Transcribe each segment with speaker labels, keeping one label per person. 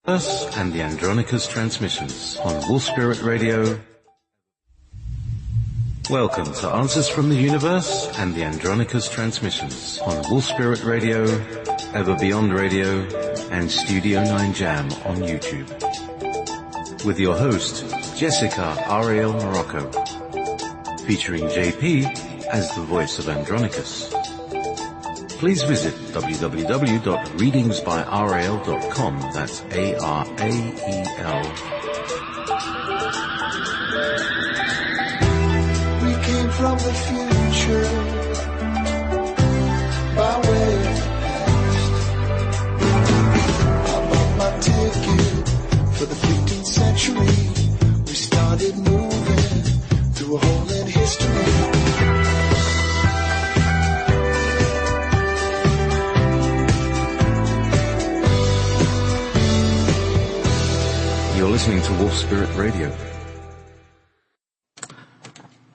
Speaker 1: And the Andronicus transmissions on Wolf Spirit Radio. Welcome to Answers from the Universe and the Andronicus transmissions on Wolf Spirit Radio, Ever Beyond Radio, and Studio 9 Jam on YouTube. With your host, Jessica Ariel Morocco, featuring JP as the voice of Andronicus. Please visit www.readingsbyrael.com. That's A-R-A-E-L.
Speaker 2: We came from the future by way of the past. I bought my ticket for the 15th century. We started moving through a hole in history.
Speaker 1: You're listening to Wolf Spirit Radio.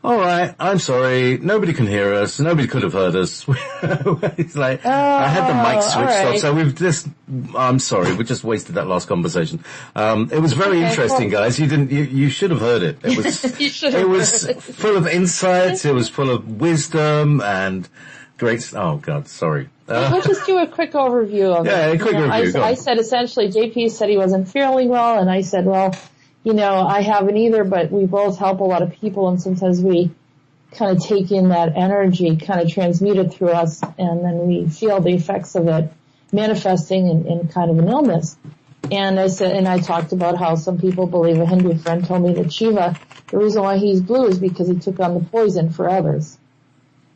Speaker 1: All right, I'm sorry. Nobody can hear us. Nobody could have heard us. It's like I had the mic switched off, so we've just. I'm sorry, we just wasted that last conversation. It was very interesting, guys. You should have heard it. It was. It was full of insights. It was full of wisdom and great. Oh God, sorry.
Speaker 3: We'll just do a quick overview of it.
Speaker 1: Yeah, a quick review.
Speaker 3: I said essentially, JP said he wasn't feeling well, and I said, well, I haven't either, but we both help a lot of people, and sometimes we kind of take in that energy, kind of transmute it through us, and then we feel the effects of it manifesting in kind of an illness. And I said, and I talked about how some people believe, a Hindu friend told me that Shiva, the reason why he's blue is because he took on the poison for others.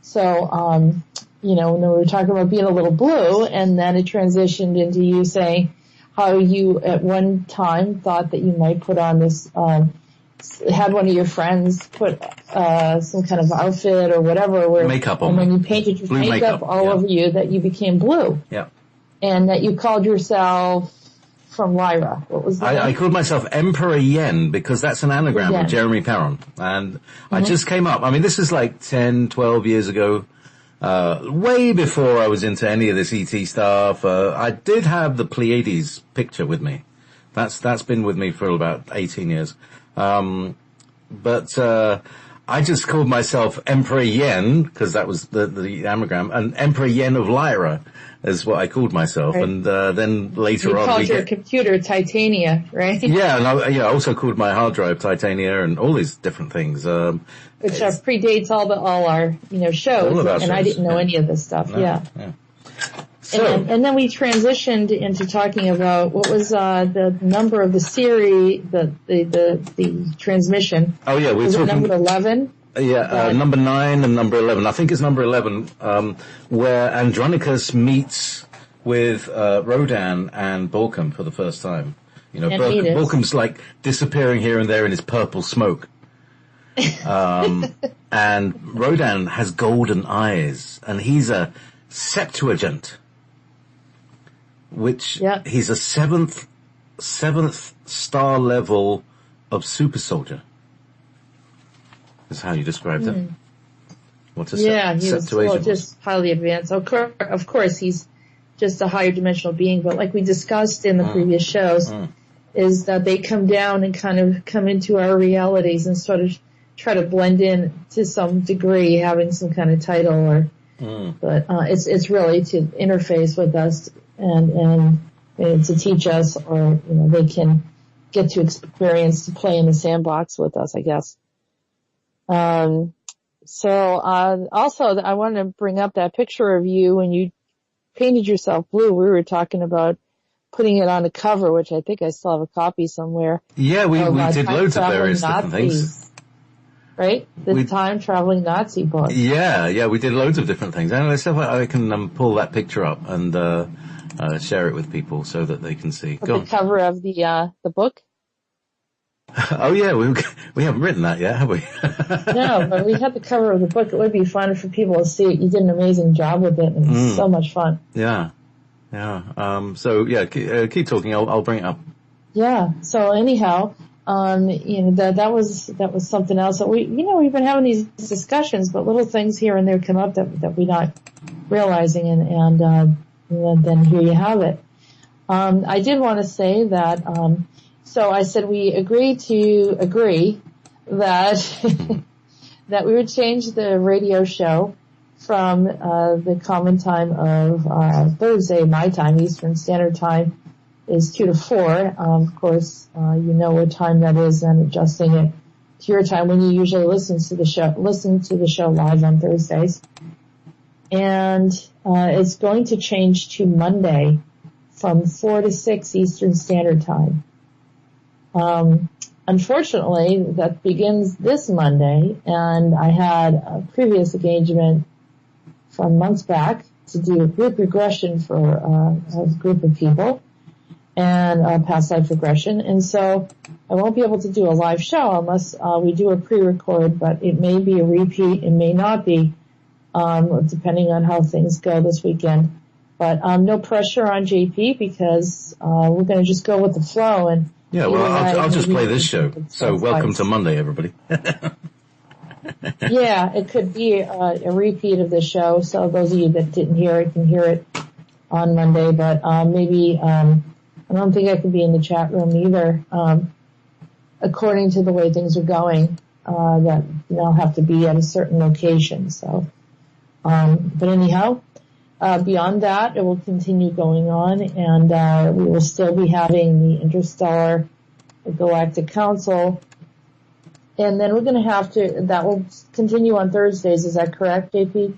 Speaker 3: So, and then we were talking about being a little blue, and then it transitioned into you saying how you at one time thought that you might put on this, had one of your friends put some kind of outfit or whatever,
Speaker 1: makeup on
Speaker 3: and when you painted your makeup all over you, that you became blue.
Speaker 1: Yeah.
Speaker 3: And that you called yourself from Lyra. What was that?
Speaker 1: I called myself Emperor Yen because that's an anagram of Jeremy Perron. And I just came up. I mean, this is like 10, 12 years ago. Way before I was into any of this ET stuff. I did have the Pleiades picture with me. That's been with me for about 18 years. But I just called myself Emperor Yen because that was the anagram, and Emperor Yen of Lyra is what I called myself. Right. And then later on,
Speaker 3: you called your computer Titania, right?
Speaker 1: Yeah, and I also called my hard drive Titania and all these different things.
Speaker 3: Which predates all our shows,
Speaker 1: all of our
Speaker 3: and
Speaker 1: shows.
Speaker 3: I didn't know any of this stuff.
Speaker 1: No,
Speaker 3: yeah.
Speaker 1: So,
Speaker 3: and then we transitioned into talking about what was the number of the series, the transmission.
Speaker 1: Oh yeah, we're talking
Speaker 3: number 11.
Speaker 1: Yeah, number 9 and number 11. I think it's number 11, where Andronicus meets with Rhodan and Borkum for the first time. Borkum's like disappearing here and there in his purple smoke. And Rhodan has golden eyes, and he's a Septuagint, which he's a seventh star level of super soldier. Is how you described it. What's a Septuagint?
Speaker 3: Just highly advanced. Of course, he's just a higher dimensional being, but like we discussed in the previous shows, is that they come down and kind of come into our realities and sort of try to blend in to some degree, having some kind of title but it's really to interface with us and to teach us, or they can get to experience to play in the sandbox with us, I guess. Also, I wanted to bring up that picture of you when you painted yourself blue. We were talking about putting it on a cover, which I think I still have a copy somewhere.
Speaker 1: Yeah, we did loads of various different things.
Speaker 3: Right? The time-traveling Nazi book.
Speaker 1: Yeah, we did loads of different things. And I can pull that picture up and share it with people so that they can see.
Speaker 3: The cover of the book?
Speaker 1: Oh yeah, we haven't written that yet, have we?
Speaker 3: No, but we had the cover of the book. It would be fun for people to see it. You did an amazing job with it, and it's so much fun.
Speaker 1: Yeah. Keep talking. I'll bring it up.
Speaker 3: Yeah. So anyhow, that was something else that we've been having these discussions, but little things here and there come up that we're not realizing, and then here you have it. I did want to say that, so I said we agree that, that we would change the radio show from, the common time of, Thursday, my time, Eastern Standard Time, is 2 to 4. Of course, you know what time that is, and adjusting it to your time when you usually listen to the show live on Thursdays. And, it's going to change to Monday from 4 to 6 Eastern Standard Time. Unfortunately, that begins this Monday, and I had a previous engagement from months back to do a group regression for a group of people, and past life regression, and so I won't be able to do a live show unless we do a pre-record, but it may be a repeat, it may not be, depending on how things go this weekend. But no pressure on JP, because we're going to just go with the flow. And
Speaker 1: yeah, well, I'll just play this show. So welcome to Monday, everybody.
Speaker 3: Yeah, it could be a repeat of the show. So those of you that didn't hear it can hear it on Monday. But maybe I don't think I could be in the chat room either. According to the way things are going, that I'll have to be at a certain location. So, but anyhow. Beyond that, it will continue going on, and we will still be having the Interstellar Galactic Council. And then we're going to have to, that will continue on Thursdays, is that correct, JP?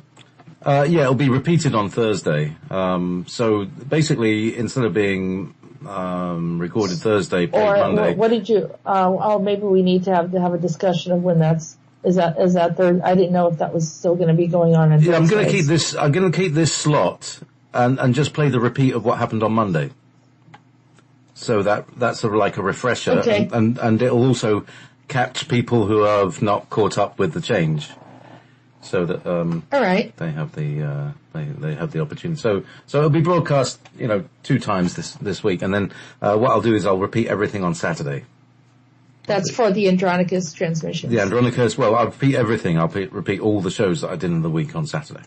Speaker 1: Yeah, it'll be repeated on Thursday. So basically, instead of being recorded Thursday, played Monday.
Speaker 3: What did you, maybe we need to have a discussion of when that's, is that third? I didn't know if that was still going to be going on.
Speaker 1: Yeah, I'm going to keep this slot and just play the repeat of what happened on Monday. So that's sort of like a refresher.
Speaker 3: Okay.
Speaker 1: And it'll also catch people who have not caught up with the change. So that,
Speaker 3: all right.
Speaker 1: They have the, they have the opportunity. So it'll be broadcast, 2 times this week. And then, what I'll do is I'll repeat everything on Saturday.
Speaker 3: That's for the Andronicus transmissions.
Speaker 1: The Andronicus, well, I'll repeat everything. I'll repeat all the shows that I did in the week on Saturday.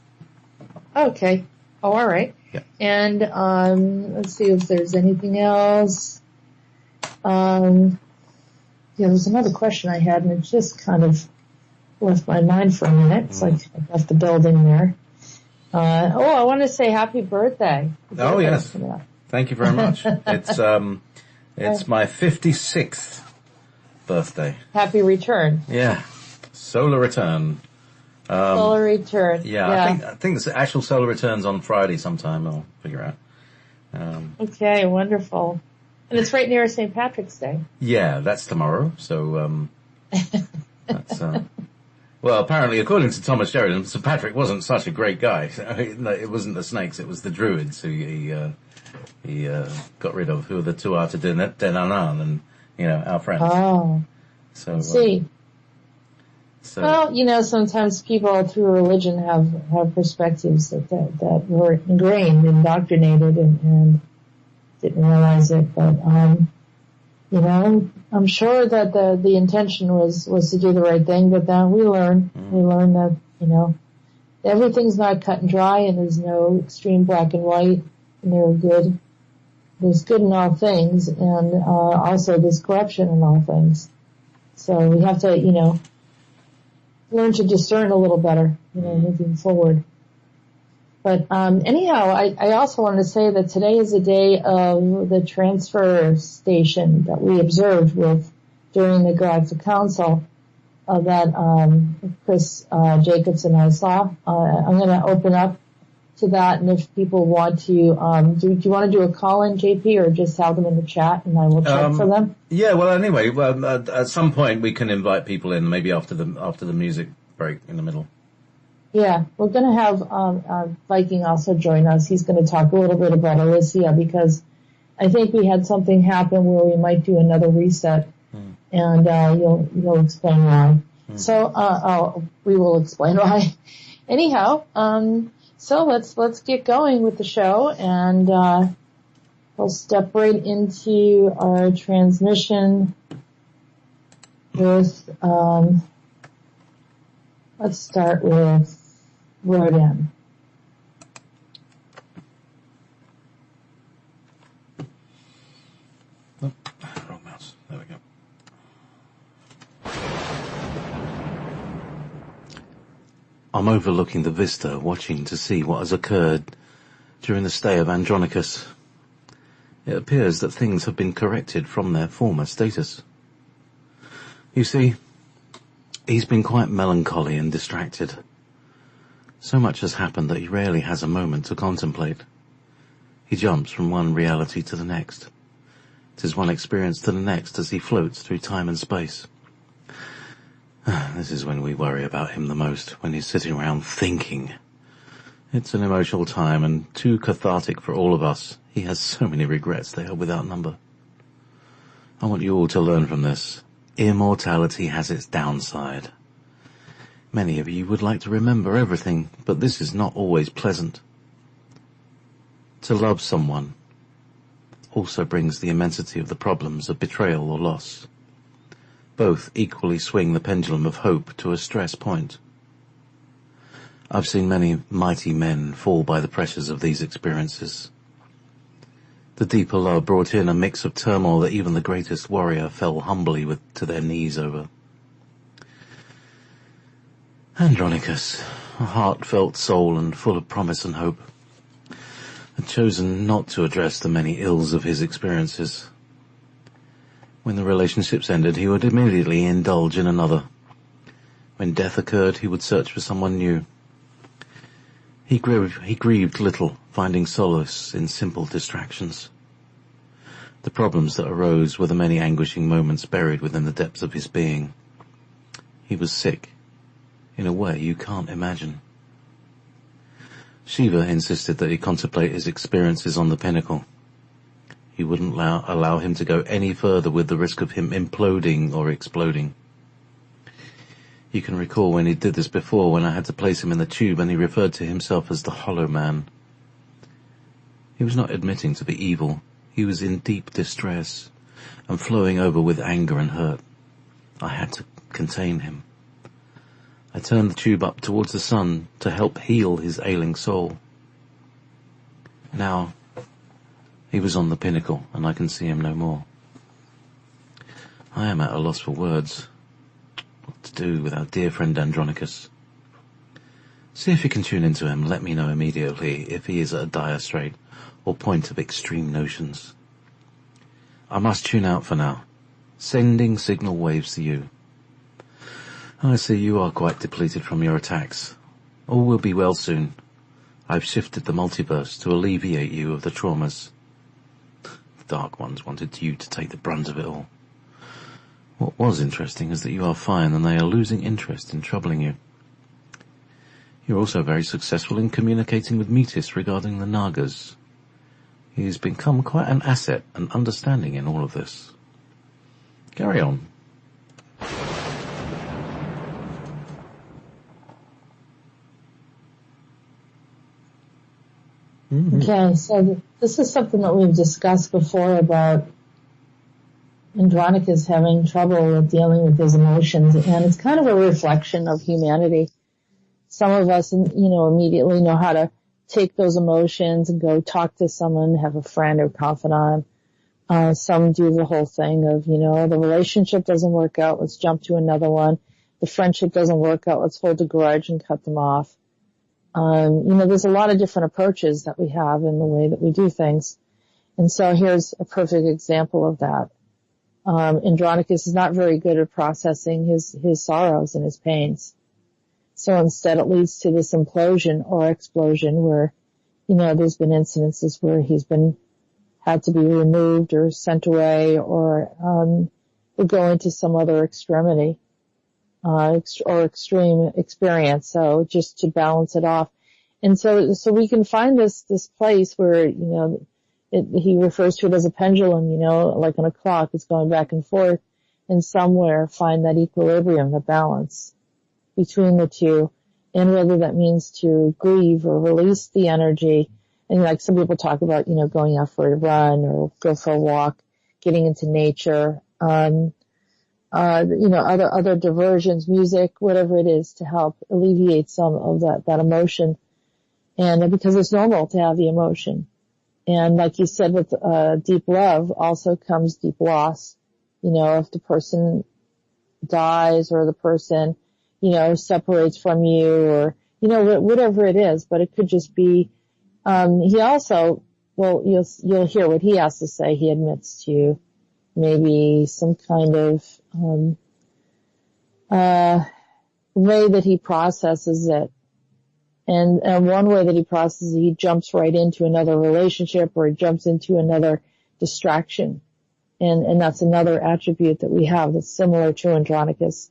Speaker 3: Okay. Oh, all right.
Speaker 1: Yeah.
Speaker 3: And, let's see if there's anything else. Yeah, there's another question I had, and it just kind of left my mind for a minute. It's like I left the building there. I want to say happy birthday.
Speaker 1: Oh, yes. Thank you very much. It's my 56th birthday.
Speaker 3: Happy return.
Speaker 1: Yeah. Solar return.
Speaker 3: Solar return.
Speaker 1: Yeah. I think the actual solar return's on Friday sometime. I'll figure out.
Speaker 3: Okay, wonderful. And it's right near St. Patrick's Day.
Speaker 1: Yeah, that's tomorrow. So, that's, well, apparently, according to Thomas Sheridan, St. Patrick wasn't such a great guy. It wasn't the snakes, it was the druids who he got rid of, who were the Tuatha De Danann and, our friends.
Speaker 3: Oh.
Speaker 1: So,
Speaker 3: see. Well, sometimes people through religion have perspectives that were ingrained, indoctrinated, and didn't realize it. But, I'm sure that the intention was to do the right thing, but then we learn that, everything's not cut and dry, and there's no extreme black and white, and there's good in all things, and also there's corruption in all things. So we have to, learn to discern a little better, moving forward. But anyhow, I also wanted to say that today is the day of the transfer station that we observed during the Galactic Council that Chris Jacobs and I saw. I'm going to open up to that, and if people want to, do you want to do a call-in, JP, or just have them in the chat, and I will check for them? Yeah,
Speaker 1: well, anyway, at some point we can invite people in, maybe after the music break in the middle.
Speaker 3: Yeah, we're going to have Viking also join us. He's going to talk a little bit about Illysia, because I think we had something happen where we might do another reset, and you'll explain why. So we will explain why. Anyhow, so let's get going with the show, and we'll step right into our transmission with let's start with Rhodan.
Speaker 1: I'm overlooking the vista, watching to see what has occurred during the stay of Andronicus. It appears that things have been corrected from their former status. You see, he's been quite melancholy and distracted. So much has happened that he rarely has a moment to contemplate. He jumps from one reality to the next. 'Tis one experience to the next as he floats through time and space. This is when we worry about him the most, when he's sitting around thinking. It's an emotional time and too cathartic for all of us. He has so many regrets, they are without number. I want you all to learn from this. Immortality has its downside. Many of you would like to remember everything, but this is not always pleasant. To love someone also brings the immensity of the problems of betrayal or loss. Both equally swing the pendulum of hope to a stress point. I've seen many mighty men fall by the pressures of these experiences. The deeper love brought in a mix of turmoil that even the greatest warrior fell humbly to their knees over. Andronicus, a heartfelt soul and full of promise and hope, had chosen not to address the many ills of his experiences. When the relationships ended, he would immediately indulge in another. When death occurred, he would search for someone new. He grieved little, finding solace in simple distractions. The problems that arose were the many anguishing moments buried within the depths of his being. He was sick, in a way you can't imagine. Shiva insisted that he contemplate his experiences on the pinnacle. He wouldn't allow him to go any further with the risk of him imploding or exploding. You can recall when he did this before, when I had to place him in the tube and he referred to himself as the Hollow Man. He was not admitting to the evil. He was in deep distress and flowing over with anger and hurt. I had to contain him. I turned the tube up towards the sun to help heal his ailing soul. Now, he was on the pinnacle and I can see him no more. I am at a loss for words. What to do with our dear friend Andronicus? See if you can tune into him. Let me know immediately if he is at a dire strait or point of extreme notions. I must tune out for now. Sending signal waves to you. I see you are quite depleted from your attacks. All will be well soon. I've shifted the multiverse to alleviate you of the traumas. The Dark Ones wanted you to take the brunt of it all. What was interesting is that you are fine and they are losing interest in troubling you. You're also very successful in communicating with Meetis regarding the Nagas. He's become quite an asset and understanding in all of this. Carry on.
Speaker 3: Okay, so this is something that we've discussed before about Andronicus having trouble with dealing with his emotions, and it's kind of a reflection of humanity. Some of us, immediately know how to take those emotions and go talk to someone, have a friend or confidant. Some do the whole thing of, the relationship doesn't work out, let's jump to another one. The friendship doesn't work out, let's hold a grudge and cut them off. There's a lot of different approaches that we have in the way that we do things. And so here's a perfect example of that. Andronicus is not very good at processing his sorrows and his pains. So instead it leads to this implosion or explosion where, there's been incidences where he's had to be removed or sent away or go into some other extremity. Or extreme experience, so just to balance it off. And so we can find this place where, he refers to it as a pendulum, like on a clock, it's going back and forth, and somewhere find that equilibrium, the balance between the two, and whether that means to grieve or release the energy. And like some people talk about, going out for a run or go for a walk, getting into nature, other diversions, music, whatever it is to help alleviate some of that emotion. And because it's normal to have the emotion. And like you said, with deep love also comes deep loss. If the person dies or the person, separates from you or, whatever it is, but it could just be, he also, well, you'll hear what he has to say. He admits to maybe some kind of, way that he processes it. And one way that he processes it, he jumps right into another relationship or he jumps into another distraction. And that's another attribute that we have that's similar to Andronicus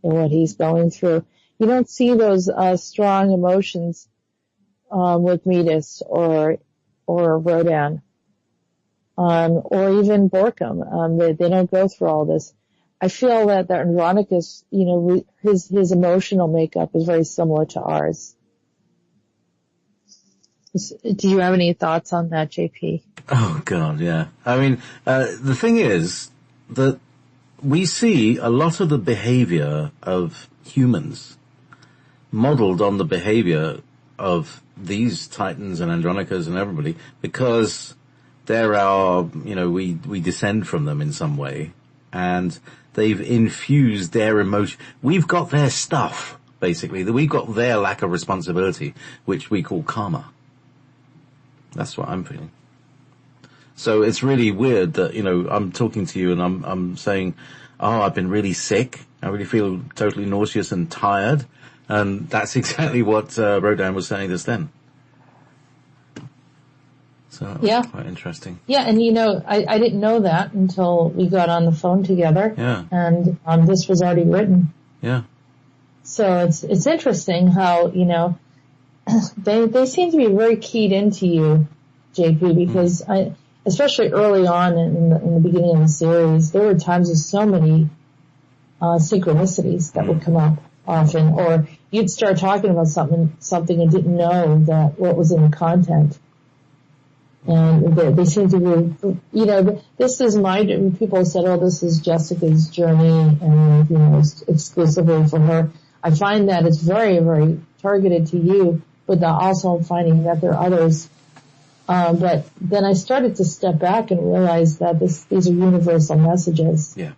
Speaker 3: and what he's going through. You don't see those, strong emotions, with Meetis or Rhodan, or even Borkum. They don't go through all this. I feel that Andronicus, his emotional makeup is very similar to ours. Do you have any thoughts on that, JP?
Speaker 1: Oh God, yeah. I mean, the thing is that we see a lot of the behavior of humans modeled on the behavior of these Titans and Andronicus and everybody, because they're our, we descend from them in some way, and they've infused their emotion. We've got their stuff, basically. We've got their lack of responsibility, which we call karma. That's what I'm feeling. So it's really weird that, I'm talking to you and I'm saying, oh, I've been really sick. I really feel totally nauseous and tired. And that's exactly what Rhodan was saying just then. So that was quite interesting.
Speaker 3: Yeah, and I didn't know that until we got on the phone together.
Speaker 1: Yeah.
Speaker 3: And this was already written.
Speaker 1: Yeah.
Speaker 3: So it's interesting how, they seem to be very keyed into you, JP, because especially early on in the beginning of the series, there were times with so many synchronicities that would come up often, or you'd start talking about something and didn't know that what was in the content. And they seem to be, this is people said, oh, this is Jessica's journey and, exclusively for her. I find that it's very, very targeted to you, but also finding that there are others. But then I started to step back and realize that these are universal messages.
Speaker 1: Yeah.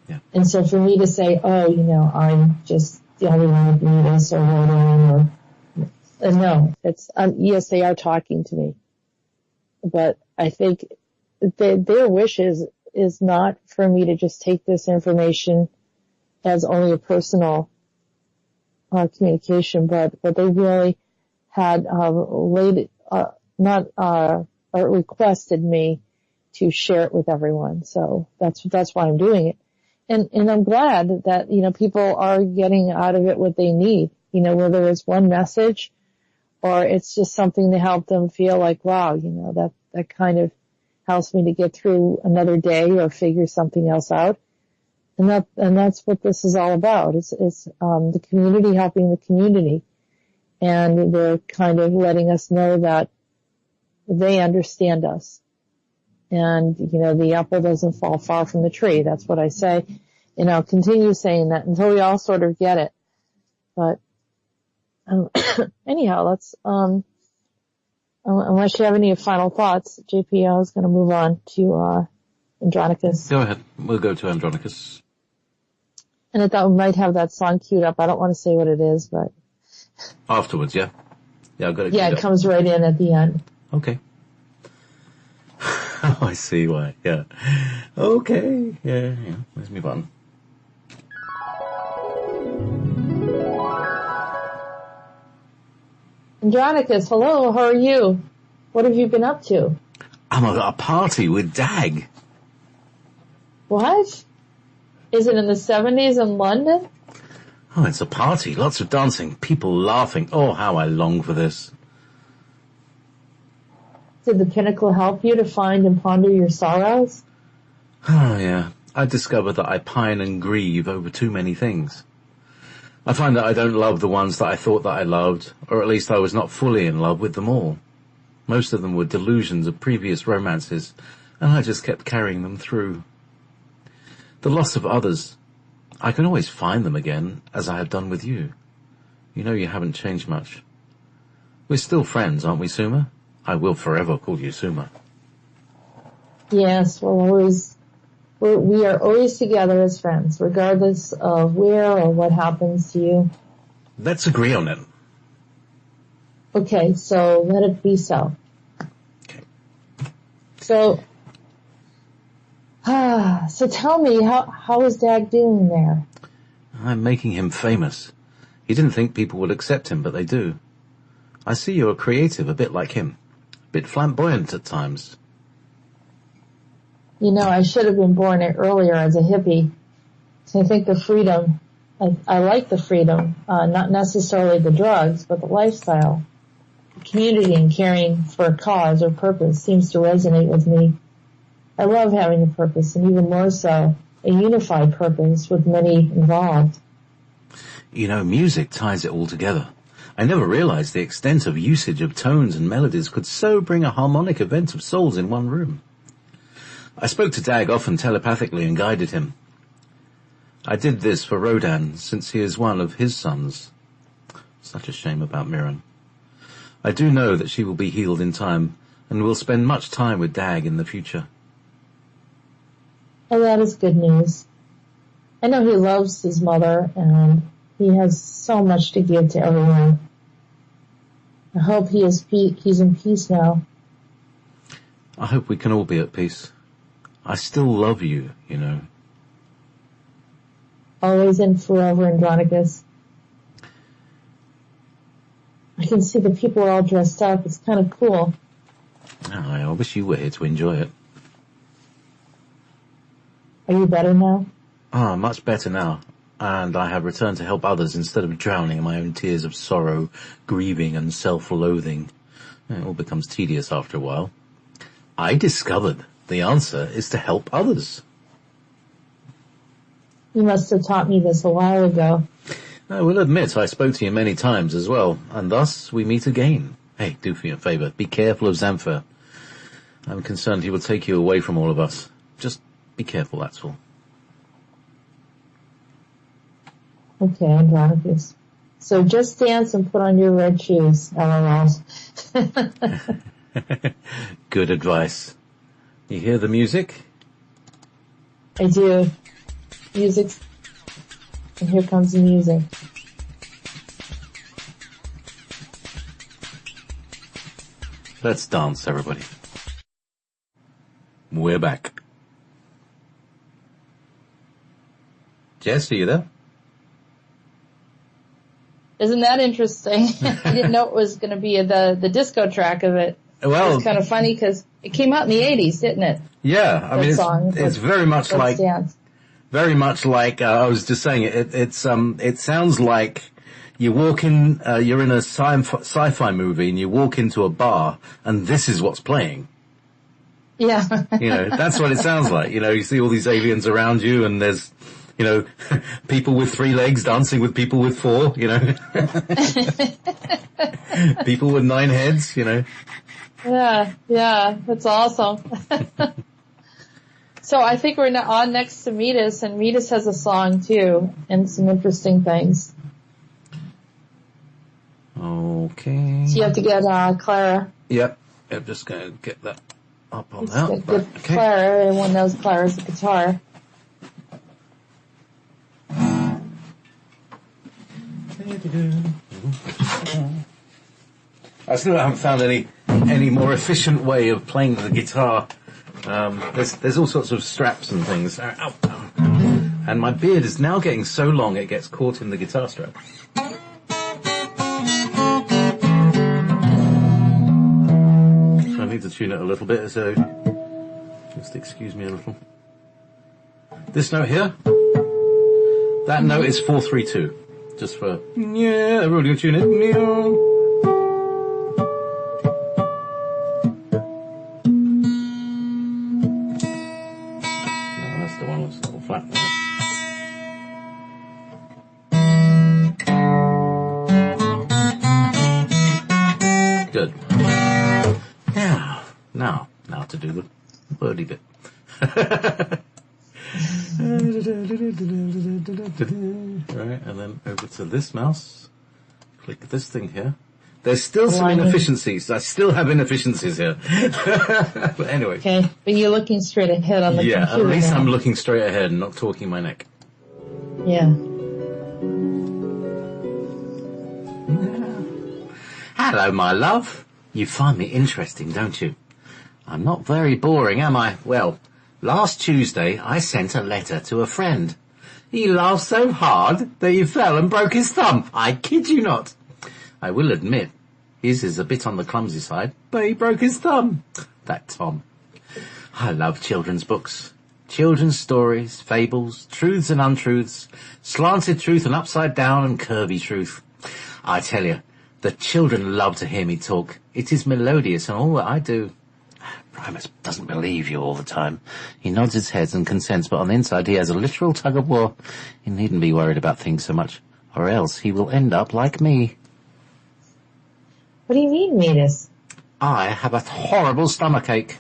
Speaker 1: Yeah.
Speaker 3: And so for me to say, oh, I'm just the only one with Meetis or Rhodan or, no, it's, yes, they are talking to me. But I think their wish is not for me to just take this information as only a personal, communication, but they really had, requested me to share it with everyone. So that's why I'm doing it. And I'm glad that, people are getting out of it what they need, whether it's one message or it's just something to help them feel like, wow, that kind of helps me to get through another day or figure something else out. And that's what this is all about. It's the community helping the community. And they're kind of letting us know that they understand us. And, the apple doesn't fall far from the tree. That's what I say. And I'll continue saying that until we all sort of get it. But, anyhow, let's, unless you have any final thoughts, JP, I was going to move on to, Andronicus.
Speaker 1: Go ahead. We'll go to Andronicus.
Speaker 3: And I thought we might have that song queued up. I don't want to say what it is, but.
Speaker 1: Afterwards, yeah? Yeah, I've got it queued
Speaker 3: Yeah, it
Speaker 1: up.
Speaker 3: comes right in at the end.
Speaker 1: Okay. Oh, I see why. Yeah. Okay. Yeah. Let's move on.
Speaker 3: Andronicus, hello, how are you? What have you been up to?
Speaker 1: I'm at a party with Dag.
Speaker 3: What? Is it in the 70s in London?
Speaker 1: Oh, it's a party. Lots of dancing. People laughing. Oh, how I long for this.
Speaker 3: Did the pinnacle help you to find and ponder your sorrows?
Speaker 1: Oh, yeah. I discovered that I pine and grieve over too many things. I find that I don't love the ones that I thought that I loved, or at least I was not fully in love with them all. Most of them were delusions of previous romances, and I just kept carrying them through. The loss of others, I can always find them again, as I have done with you. You know you haven't changed much. We're still friends, aren't we, Suma? I will forever call you Suma.
Speaker 3: Yes, we are always together as friends, regardless of where or what happens to you.
Speaker 1: Let's agree on it.
Speaker 3: Okay, so let it be so.
Speaker 1: Okay.
Speaker 3: So tell me, how is Dag doing there?
Speaker 1: I'm making him famous. He didn't think people would accept him, but they do. I see you're creative, a bit like him. A bit flamboyant at times.
Speaker 3: You know, I should have been born earlier as a hippie. So I think the freedom, I like the freedom, not necessarily the drugs, but the lifestyle. Community and caring for a cause or purpose seems to resonate with me. I love having a purpose, and even more so, a unified purpose with many involved.
Speaker 1: You know, music ties it all together. I never realized the extent of usage of tones and melodies could so bring a harmonic event of souls in one room. I spoke to Dag often telepathically and guided him. I did this for Rhodan, since he is one of his sons. Such a shame about Mirren. I do know that she will be healed in time, and will spend much time with Dag in the future.
Speaker 3: Oh, that is good news. I know he loves his mother, and he has so much to give to everyone. I hope he's in peace now.
Speaker 1: I hope we can all be at peace. I still love you, you know.
Speaker 3: Always and forever, Andronicus. I can see the people are all dressed up. It's kind of cool.
Speaker 1: Oh, I wish you were here to enjoy it.
Speaker 3: Are you better now?
Speaker 1: Ah, much better now. And I have returned to help others instead of drowning in my own tears of sorrow, grieving and self-loathing. It all becomes tedious after a while. I discovered the answer is to help others.
Speaker 3: You must have taught me this a while ago.
Speaker 1: I will admit I spoke to you many times as well, and thus we meet again. Hey, do me a favour, be careful of Xanther. I'm concerned he will take you away from all of us. Just be careful, that's all.
Speaker 3: Okay, Andronicus. So just dance and put on your red shoes, LOL.
Speaker 1: Good advice. You hear the music?
Speaker 3: I do. Music. And here comes the music.
Speaker 1: Let's dance, everybody. We're back. Jess, are you there?
Speaker 3: Isn't that interesting? I didn't know it was going to be the disco track of it.
Speaker 1: Well,
Speaker 3: it was kind of funny because it came out in the 80s, didn't it?
Speaker 1: Yeah, I mean, it's very much like, I was just saying, it sounds like you walk in, you're in a sci-fi movie and you walk into a bar and this is what's playing.
Speaker 3: Yeah.
Speaker 1: You know, that's what it sounds like. You know, you see all these aliens around you and there's, you know, people with 3 legs dancing with people with 4, you know. People with 9 heads, you know.
Speaker 3: Yeah, that's awesome. So I think we're on next to Meetis, and Meetis has a song too, and some interesting things.
Speaker 1: Okay.
Speaker 3: So you have to get Clara.
Speaker 1: Yep, I'm just going to get that up on that.
Speaker 3: Okay. Clara, everyone knows Clara's a guitar.
Speaker 1: I still haven't found any more efficient way of playing the guitar. There's all sorts of straps and things. Ow. And my beard is now getting so long it gets caught in the guitar strap. So I need to tune it a little bit, so just excuse me a little. This note here, that note is 4-3-2. Just for, yeah, everybody can tune it. No, that's the one that's a little flat there. Good. Now to do the birdie bit. Right, and then over to this mouse. Click this thing here. There's still some inefficiencies. I still have inefficiencies here. But anyway.
Speaker 3: Okay, but you're looking straight ahead on the computer.
Speaker 1: Yeah, at least
Speaker 3: now.
Speaker 1: I'm looking straight ahead and not talking my neck.
Speaker 3: Yeah.
Speaker 1: Hello, my love. You find me interesting, don't you? I'm not very boring, am I? Well, last Tuesday I sent a letter to a friend. He laughed so hard that he fell and broke his thumb. I kid you not. I will admit, his is a bit on the clumsy side, but he broke his thumb. That Tom. I love children's books. Children's stories, fables, truths and untruths, slanted truth and upside down and curvy truth. I tell you, the children love to hear me talk. It is melodious and all that I do. Primus doesn't believe you all the time. He nods his head and consents, but on the inside he has a literal tug-of-war. He needn't be worried about things so much, or else he will end up like me.
Speaker 3: What do you mean, Meetis?
Speaker 1: I have a horrible stomachache.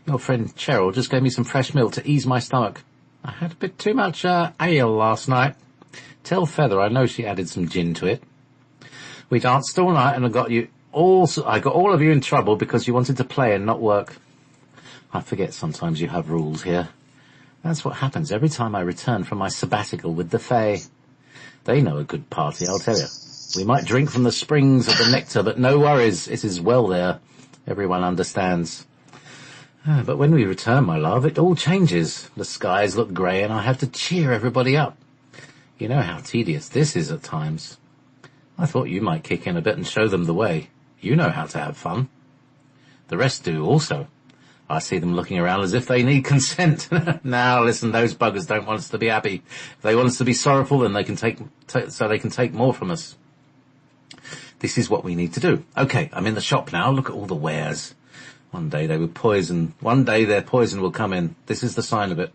Speaker 1: Your friend Cheryl just gave me some fresh milk to ease my stomach. I had a bit too much ale last night. Tell Feather I know she added some gin to it. We danced all night and I got all of you in trouble because you wanted to play and not work. I forget sometimes you have rules here. That's what happens every time I return from my sabbatical with the Fae. They know a good party, I'll tell you. We might drink from the springs of the nectar, but no worries, it is well there. Everyone understands. But when we return, my love, it all changes. The skies look grey and I have to cheer everybody up. You know how tedious this is at times. I thought you might kick in a bit and show them the way. You know how to have fun. The rest do also. I see them looking around as if they need consent. Now, listen, those buggers don't want us to be happy. If they want us to be sorrowful, then they can take more from us. This is what we need to do. Okay, I'm in the shop now. Look at all the wares. One day they will poison. One day their poison will come in. This is the sign of it.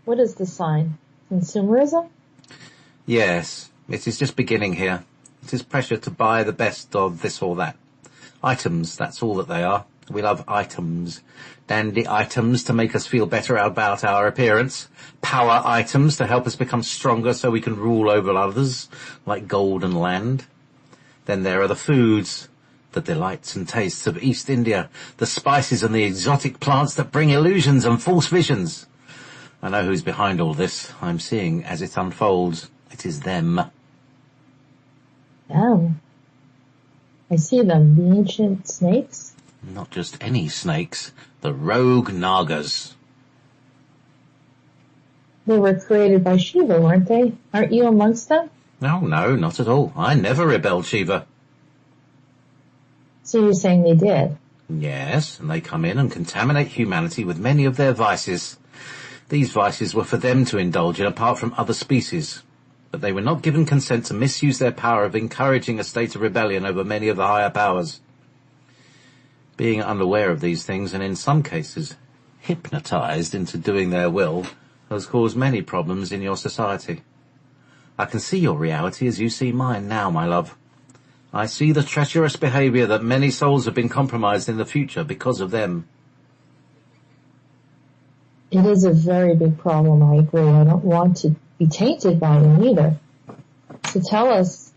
Speaker 3: What is the sign? Consumerism?
Speaker 1: Yes, it is just beginning here. It is pressure to buy the best of this or that. Items, that's all that they are. We love items. Dandy items to make us feel better about our appearance. Power items to help us become stronger so we can rule over others, like gold and land. Then there are the foods, the delights and tastes of East India, the spices and the exotic plants that bring illusions and false visions. I know who's behind all this. I'm seeing as it unfolds. It is them.
Speaker 3: Oh. I see them. The ancient snakes?
Speaker 1: Not just any snakes. The rogue Nagas.
Speaker 3: They were created by Shiva, weren't they? Aren't you amongst them?
Speaker 1: No, not at all. I never rebelled, Shiva.
Speaker 3: So you're saying they did?
Speaker 1: Yes, and they come in and contaminate humanity with many of their vices. These vices were for them to indulge in apart from other species. But they were not given consent to misuse their power of encouraging a state of rebellion over many of the higher powers. Being unaware of these things, and in some cases hypnotized into doing their will, has caused many problems in your society. I can see your reality as you see mine now, my love. I see the treacherous behavior that many souls have been compromised in the future because of them.
Speaker 3: It is a very big problem, I agree. I don't want to be tainted by them either. So tell us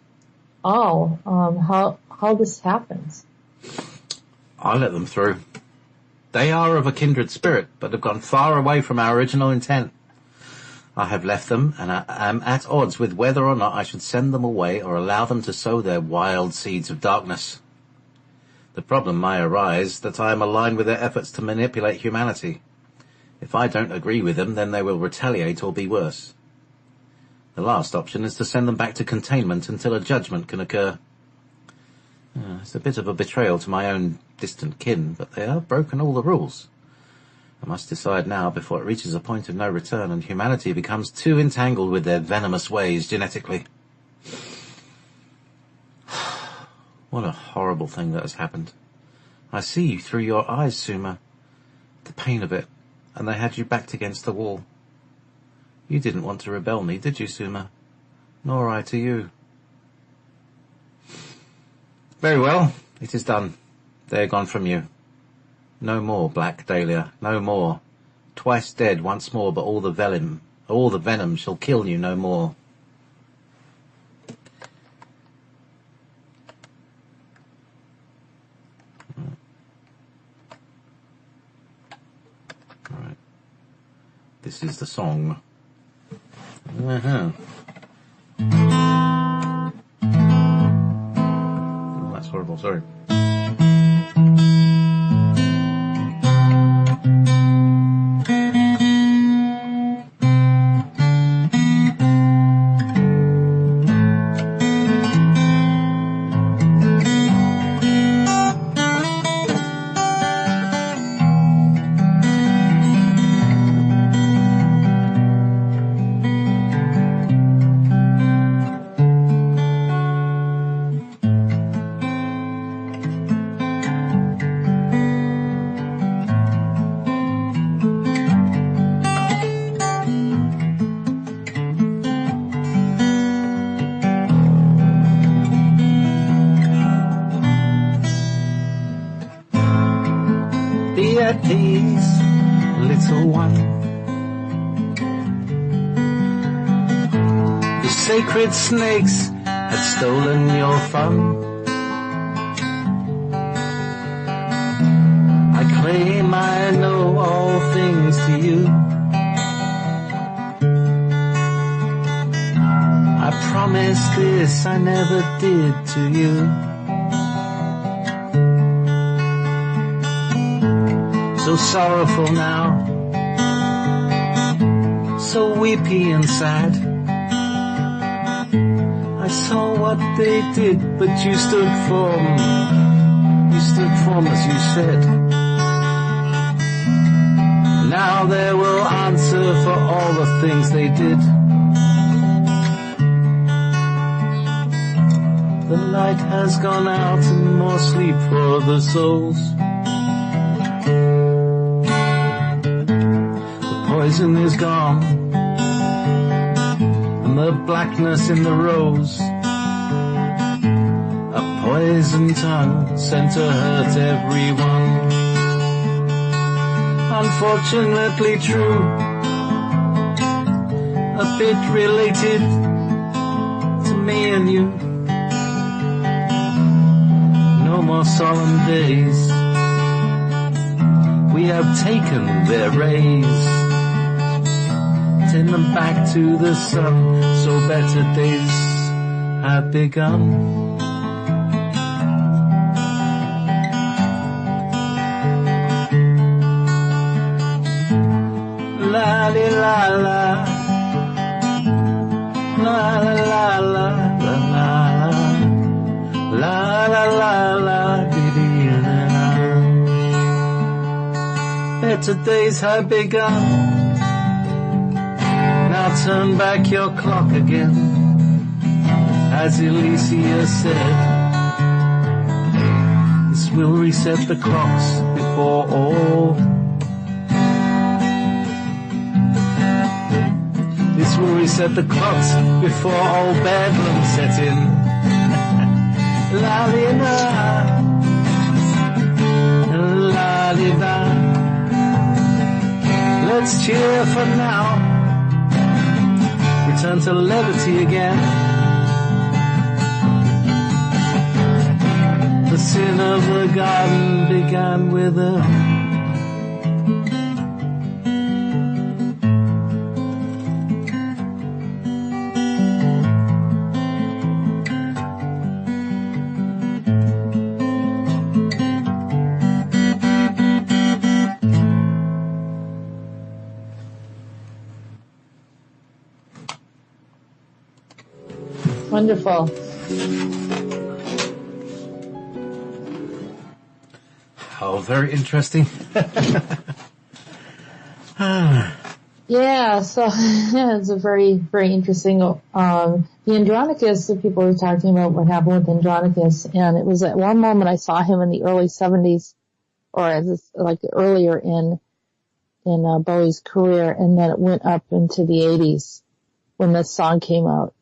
Speaker 3: all how this happens.
Speaker 1: I let them through. They are of a kindred spirit, but have gone far away from our original intent. I have left them, and I am at odds with whether or not I should send them away or allow them to sow their wild seeds of darkness. The problem may arise that I am aligned with their efforts to manipulate humanity. If I don't agree with them, then they will retaliate or be worse. The last option is to send them back to containment until a judgment can occur. It's a bit of a betrayal to my own distant kin, but they have broken all the rules. I must decide now before it reaches a point of no return and humanity becomes too entangled with their venomous ways genetically. What a horrible thing that has happened. I see through your eyes, Suma. The pain of it. And they had you backed against the wall. You didn't want to rebel me, did you, Suma? Nor I to you. Very well, it is done. They are gone from you. No more, Black Dahlia, no more. Twice dead once more, but all the venom shall kill you no more. Right. This is the song. horrible. Sorry. Peace, little one. The sacred snakes had stolen your fun. I claim I know all things to you. I promise this I never did to you. So sorrowful now, so weepy and sad. I saw what they did, but you stood firm as you said. Now they will answer for all the things they did. The light has gone out and more sleep for the souls. Poison is gone, and the blackness in the rose. A poisoned tongue sent to hurt everyone. Unfortunately true, a bit related to me and you. No more solemn days, we have taken their rays. Send them back to the sun, so better days have begun. La li la la, la la la la la la la la la di di la la. Better days have begun. Now turn back your clock again, as Illysia said. This will reset the clocks before all. This will reset the clocks before all bedlam set in. La li la, la li la. Let's cheer for now. Return to levity again. The sin of the garden began with a
Speaker 3: Wonderful.
Speaker 1: Oh, very interesting.
Speaker 3: Yeah, so it's a very, very interesting. The Andronicus, the people were talking about what happened with Andronicus, and it was at one moment I saw him in the early 70s, or like earlier in Bowie's career, and then it went up into the 80s when this song came out.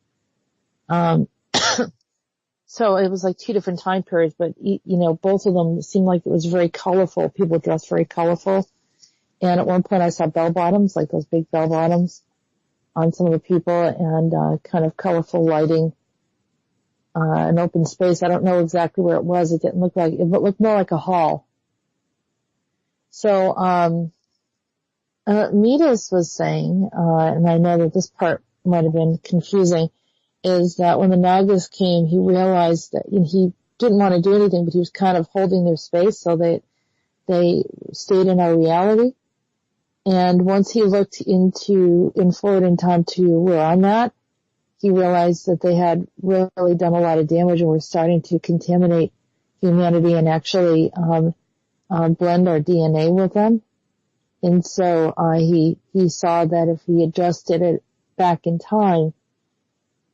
Speaker 3: So it was like two different time periods, but both of them seemed like it was very colorful. People dressed very colorful. And at one point I saw bell bottoms, like those big bell bottoms on some of the people, and kind of colorful lighting, an open space. I don't know exactly where it was. It didn't look like, it looked more like a hall. So, Meetis was saying, and I know that this part might have been confusing, is that when the Nagas came, he realized that he didn't want to do anything, but he was kind of holding their space so they stayed in our reality. And once he looked forward in time to where I'm at, he realized that they had really done a lot of damage and were starting to contaminate humanity and actually blend our DNA with them. And so he saw that if he adjusted it back in time,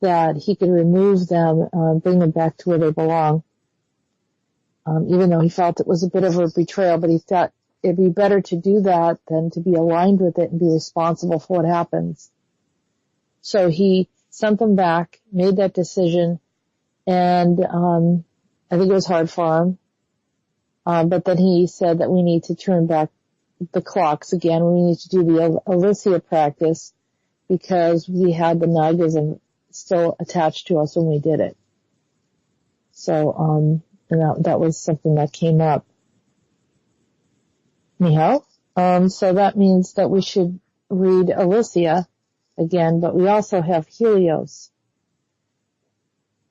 Speaker 3: that he could remove them, bring them back to where they belong. Even though he felt it was a bit of a betrayal, but he thought it'd be better to do that than to be aligned with it and be responsible for what happens. So he sent them back, made that decision, and I think it was hard for him. But then he said that we need to turn back the clocks again. We need to do the Illysia practice because we had the Nagas still attached to us when we did it. So, and that was something that came up. Anyhow, so that means that we should read Illysia again, but we also have Helios.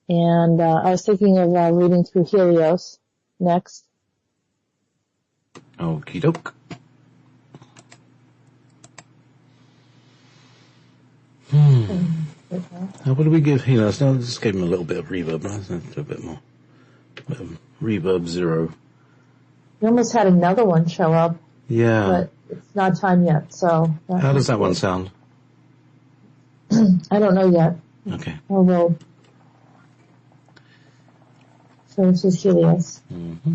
Speaker 3: And I was thinking of reading through Helios next.
Speaker 1: Okie doke. Now, what do we give Helios? No, just gave him a little bit of reverb. Let's do a bit more. Reverb 0.
Speaker 3: We almost had another one show up.
Speaker 1: Yeah.
Speaker 3: But it's not time yet, so.
Speaker 1: How does that one sound?
Speaker 3: I don't know yet.
Speaker 1: Okay.
Speaker 3: Although. So this is Helios.
Speaker 1: Mm-hmm.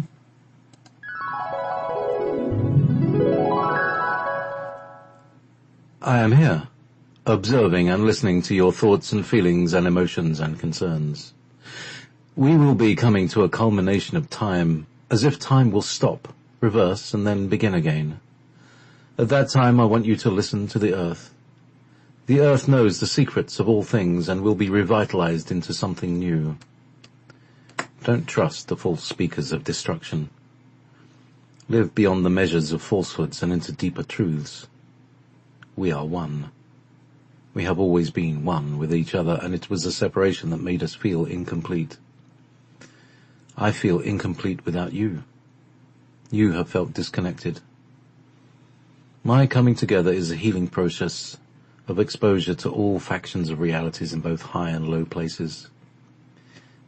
Speaker 1: I am here, observing and listening to your thoughts and feelings and emotions and concerns. We will be coming to a culmination of time, as if time will stop, reverse, and then begin again. At that time, I want you to listen to the earth. The earth knows the secrets of all things and will be revitalized into something new. Don't trust the false speakers of destruction. Live beyond the measures of falsehoods and into deeper truths. We are one. We have always been one with each other, and it was the separation that made us feel incomplete. I feel incomplete without you. You have felt disconnected. My coming together is a healing process of exposure to all factions of realities in both high and low places.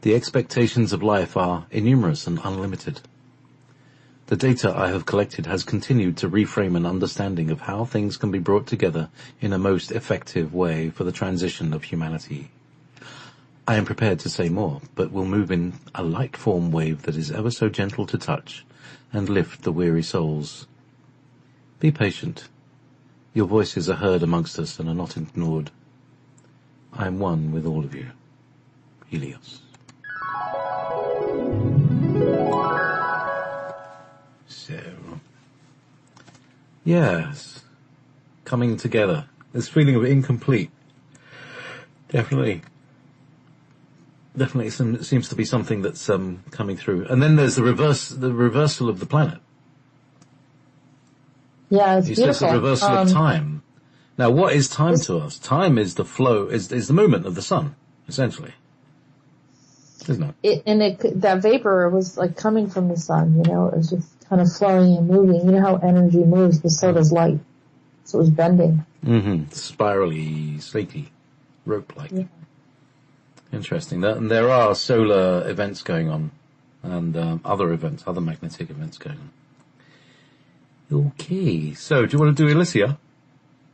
Speaker 1: The expectations of life are innumerous and unlimited. The data I have collected has continued to reframe an understanding of how things can be brought together in a most effective way for the transition of humanity. I am prepared to say more, but will move in a light-form wave that is ever so gentle to touch and lift the weary souls. Be patient. Your voices are heard amongst us and are not ignored. I am one with all of you. Helios. So, yes, coming together. This feeling of incomplete. Definitely seems to be something that's coming through. And then there's the reversal of the planet.
Speaker 3: Yeah, it's
Speaker 1: beautiful. It's the reversal of time. Now, what is time to us? Time is the flow, is the movement of the sun, essentially. Isn't it?
Speaker 3: That vapor was like coming from the sun, it was just kind of flowing and moving. You know how energy moves, but so does light. So it was bending.
Speaker 1: Mm-hmm. Spirally, snaky, rope-like. Yeah. Interesting. And there are solar events going on, and other magnetic events going on. Okay, so do you want to do Illysia?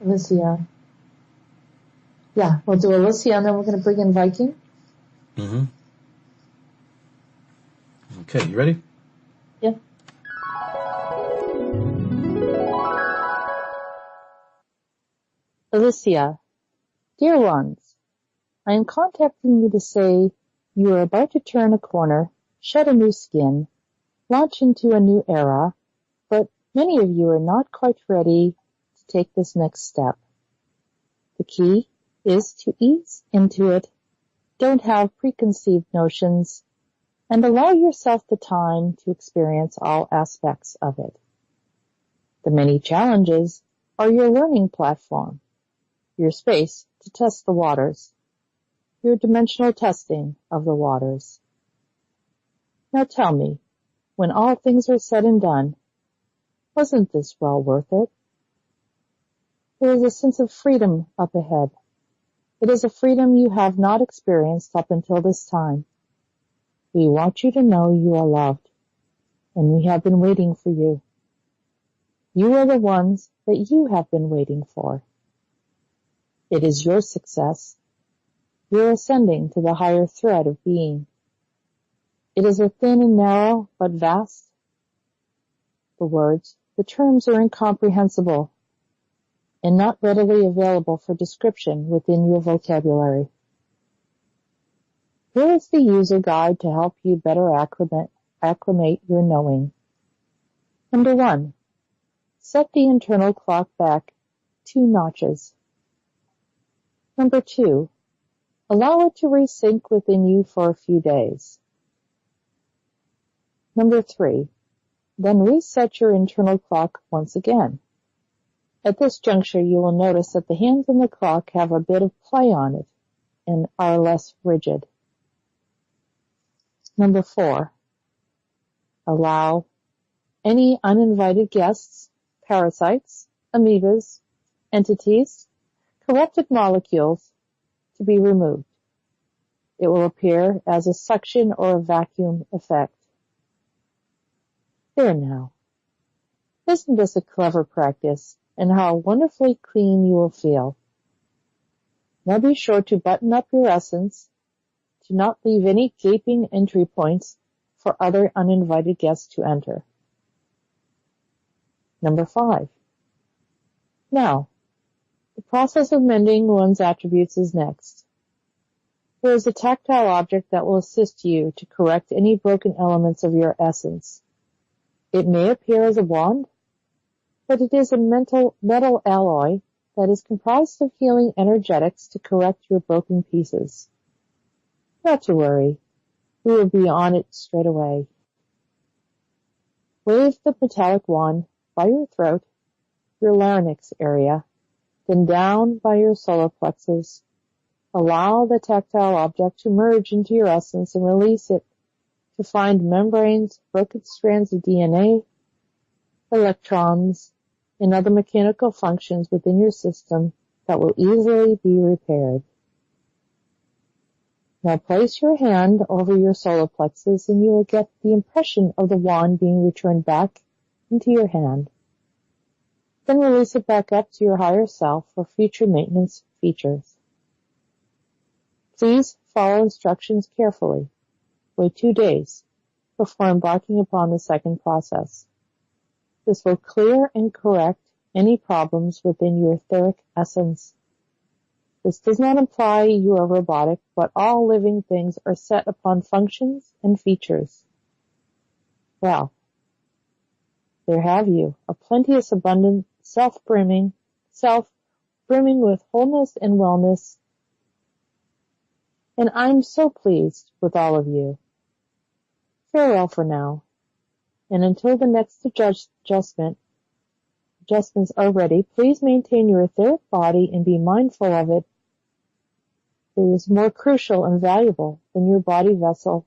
Speaker 3: Illysia. Yeah, we'll do Illysia, and then we're going to bring in Viking.
Speaker 1: Mm-hmm. Okay, you ready?
Speaker 3: Yeah. Illysia. Dear ones, I am contacting you to say you are about to turn a corner, shed a new skin, launch into a new era, but many of you are not quite ready to take this next step. The key is to ease into it, don't have preconceived notions, and allow yourself the time to experience all aspects of it. The many challenges are your learning platform, your space to test the waters, your dimensional testing of the waters. Now tell me, when all things are said and done, wasn't this well worth it? There is a sense of freedom up ahead. It is a freedom you have not experienced up until this time. We want you to know you are loved, and we have been waiting for you. You are the ones that you have been waiting for. It is your success. You're ascending to the higher thread of being. It is a thin and narrow, but vast. The terms are incomprehensible and not readily available for description within your vocabulary. Here is the user guide to help you better acclimate your knowing. Number 1. Set the internal clock back 2 notches. Number 2. Allow it to resync within you for a few days. Number 3. Then reset your internal clock once again. At this juncture, you will notice that the hands on the clock have a bit of play on it and are less rigid. Number 4. Allow any uninvited guests, parasites, amoebas, entities, corrupted molecules to be removed. It will appear as a suction or a vacuum effect. There now. Isn't this a clever practice, and how wonderfully clean you will feel? Now be sure to button up your essence, to not leave any gaping entry points for other uninvited guests to enter. Number 5. Now, the process of mending one's attributes is next. There is a tactile object that will assist you to correct any broken elements of your essence. It may appear as a wand, but it is a metal alloy that is comprised of healing energetics to correct your broken pieces. Not to worry, we will be on it straight away. Wave the metallic wand by your throat, your larynx area, then down by your solar plexus. Allow the tactile object to merge into your essence and release it to find membranes, broken strands of DNA, electrons, and other mechanical functions within your system that will easily be repaired. Now place your hand over your solar plexus and you will get the impression of the wand being returned back into your hand. Then release it back up to your higher self for future maintenance features. Please follow instructions carefully. Wait 2 days before embarking upon the second process. This will clear and correct any problems within your etheric essence. This does not imply you are robotic, but all living things are set upon functions and features. Well, there have you, a plenteous, abundant, self-brimming with wholeness and wellness. And I'm so pleased with all of you. Farewell for now. And until the next adjustments are ready, please maintain your etheric body and be mindful of it. It is more crucial and valuable than your body vessel,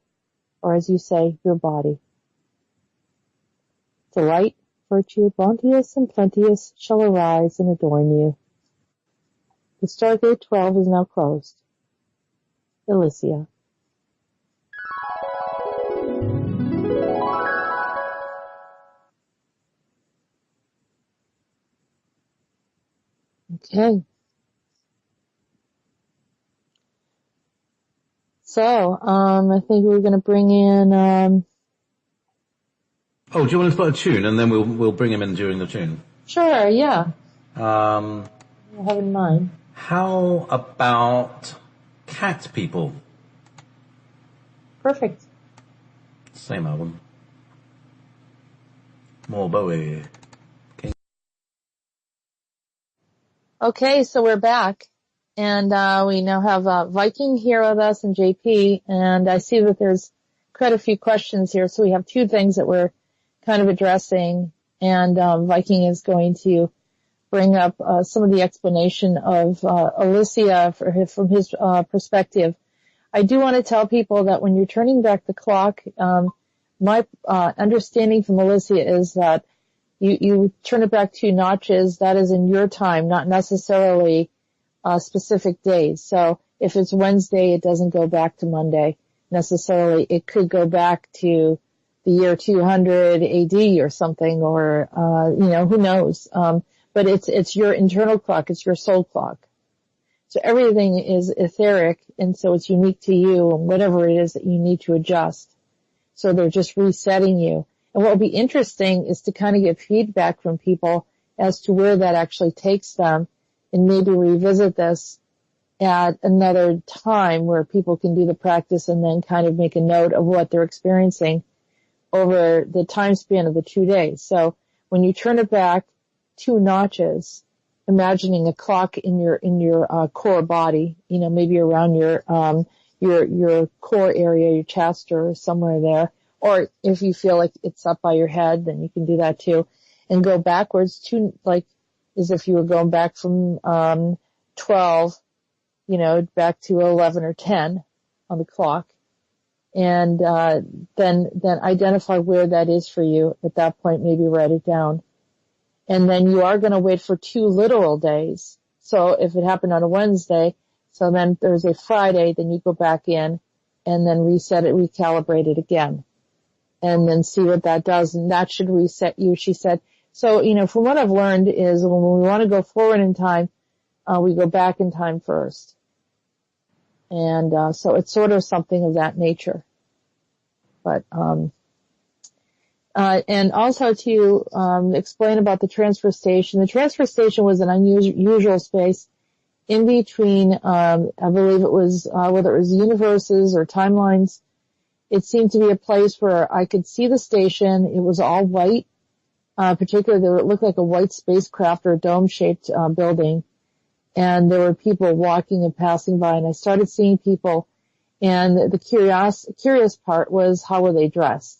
Speaker 3: or as you say, your body. Delight, virtue, bounteous and plenteous shall arise and adorn you. The Stargate 12 is now closed. Illysia. Okay. So, I think we're going to bring in,
Speaker 1: Oh, do you want to put a tune and then we'll bring him in during the tune?
Speaker 3: Sure, yeah. I have in mind.
Speaker 1: How about Cat People?
Speaker 3: Perfect.
Speaker 1: Same album. More Bowie.
Speaker 3: Okay, so we're back. And we now have Viking here with us and JP. And I see that there's quite a few questions here. So we have 2 things that we're kind of addressing. And Viking is going to bring up some of the explanation of Illysia from his perspective. I do want to tell people that when you're turning back the clock, my understanding from Illysia is that you turn it back 2 notches. That is in your time, not necessarily specific days. So if it's Wednesday, it doesn't go back to Monday necessarily. It could go back to the year 200 AD or something, or who knows. But it's your internal clock. It's your soul clock. So everything is etheric, and so it's unique to you and whatever it is that you need to adjust. So they're just resetting you. And what will be interesting is to kind of get feedback from people as to where that actually takes them, and maybe revisit this at another time where people can do the practice and then kind of make a note of what they're experiencing over the time span of the 2 days. So when you turn it back 2 notches, imagining a clock in your core body, maybe around your core area, your chest or somewhere there. Or if you feel like it's up by your head, then you can do that too. And go backwards to, like, as if you were going back from 12, back to 11 or 10 on the clock. And then identify where that is for you. At that point, maybe write it down. And then you are going to wait for 2 literal days. So if it happened on a Wednesday, so then Thursday, Friday, then you go back in and then reset it, recalibrate it again. And then see what that does. And that should reset you, she said. So, from what I've learned is when we want to go forward in time, we go back in time first. And so it's sort of something of that nature. But and also to explain about the transfer station. The transfer station was an unusual space in between, I believe it was, whether it was universes or timelines. It seemed to be a place where I could see the station. It was all white, particularly it looked like a white spacecraft or a dome-shaped building. And there were people walking and passing by, and I started seeing people. And the curious part was, how were they dressed?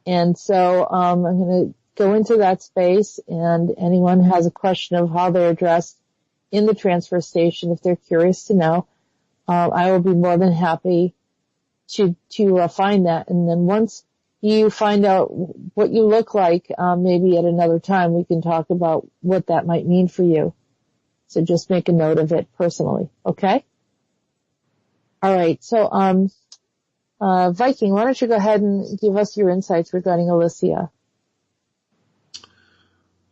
Speaker 3: And so I'm going to go into that space, and anyone has a question of how they're dressed in the transfer station, if they're curious to know, I will be more than happy to find that. And then once you find out what you look like, maybe at another time we can talk about what that might mean for you. So just make a note of it personally, okay? All right, so Viking, why don't you go ahead and give us your insights regarding Illysia?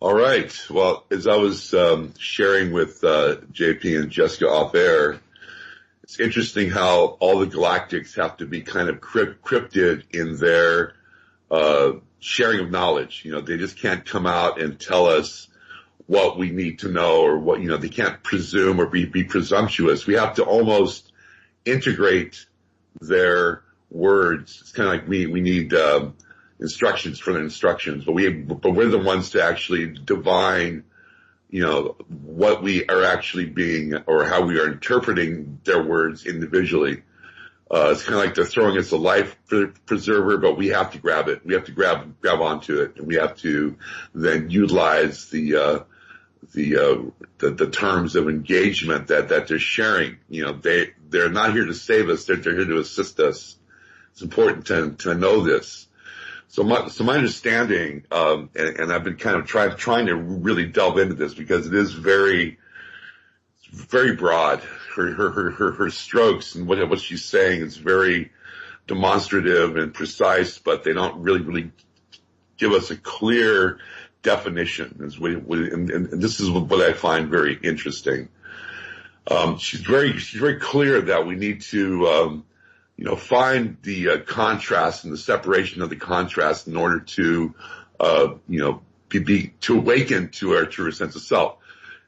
Speaker 4: All right. Well, as I was sharing with JP and Jessica off air, it's interesting how all the galactics have to be kind of cryptid in their sharing of knowledge. They just can't come out and tell us what we need to know, or what, they can't presume or be presumptuous. We have to almost integrate their words. It's kind of like we need instructions for the instructions, but we're the ones to actually divine, what we are actually being, or how we are interpreting their words individually. It's kind of like they're throwing us a life preserver, but we have to grab it. We have to grab onto it, and we have to then utilize the terms of engagement that they're sharing. They're not here to save us. They're here to assist us. It's important to know this. So my understanding, and I've been kind of trying to really delve into this, because it is very broad. Her strokes and what she's saying is very demonstrative and precise, but they don't really give us a clear definition. And this is what I find very interesting. She's very clear that we need to find the contrast and the separation of the contrast in order to to awaken to our truer sense of self.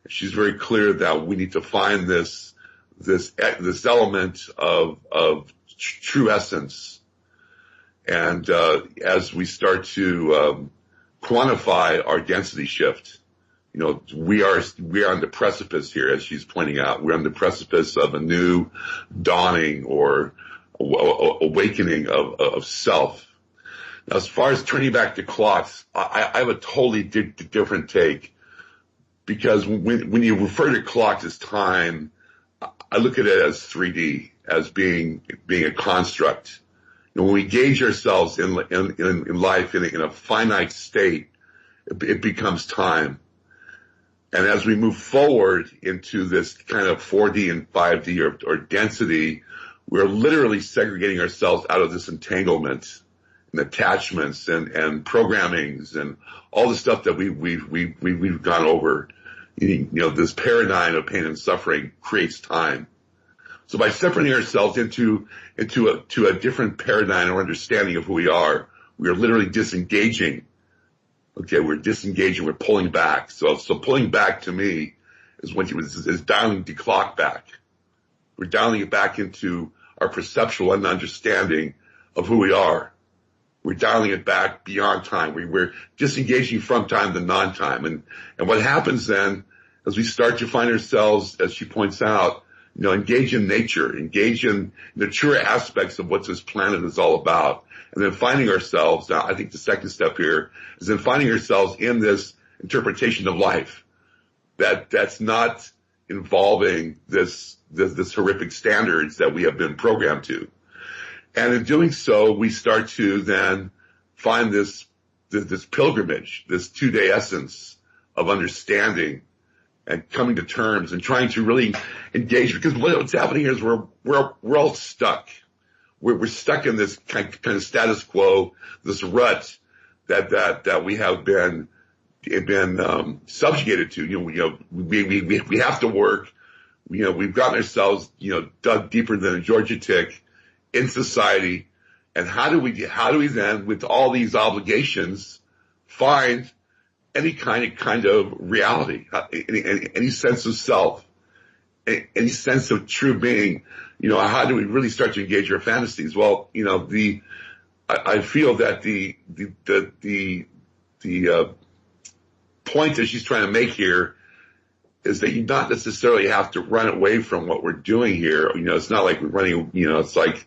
Speaker 4: She's very clear that we need to find this element of true essence. And as we start to quantify our density shift, we are on the precipice here, as she's pointing out. We're on the precipice of a new dawning or awakening of self. Now, as far as turning back the clocks, I have a totally different take, because when you refer to clocks as time, I look at it as 3D, as being a construct. When we engage ourselves in life in a finite state, it becomes time. And as we move forward into this kind of 4D and 5D or density, we're literally segregating ourselves out of this entanglement and attachments and programmings and all the stuff that we've gone over. This paradigm of pain and suffering creates time. So by separating ourselves into a different paradigm or understanding of who we are literally disengaging. Okay, we're disengaging, we're pulling back. So pulling back to me is dialing the clock back. We're dialing it back into our perceptual and understanding of who we are. We're dialing it back beyond time. We're disengaging from time to non-time. And what happens then, as we start to find ourselves, as she points out, engage in nature, engage in the true aspects of what this planet is all about. And then finding ourselves, now I think the second step here is then finding ourselves in this interpretation of life that's not involving this horrific standards that we have been programmed to. And in doing so, we start to then find this pilgrimage, this 2-day essence of understanding and coming to terms and trying to really engage, because what's happening here is we're all stuck. We're stuck in this kind of status quo, this rut that we have been subjugated to. We have to work. We've gotten ourselves dug deeper than a Georgia tick in society. And how do we then, with all these obligations, find any kind of reality, any sense of self, any sense of true being? How do we really start to engage our fantasies? Well, I feel that the point that she's trying to make here is that you not necessarily have to run away from what we're doing here. It's not like we're running, it's like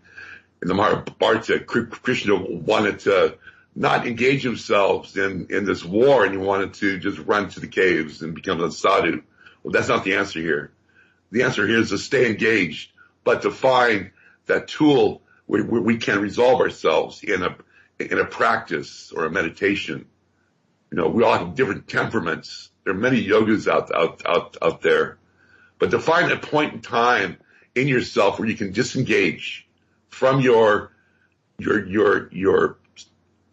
Speaker 4: in the Mahabharata, Krishna wanted to not engage themselves in this war, and he wanted to just run to the caves and become a sadhu. Well, that's not the answer here. The answer here is to stay engaged, but to find that tool where we can resolve ourselves in a practice or a meditation. We all have different temperaments. There are many yogas out there, but to find a point in time in yourself where you can disengage from your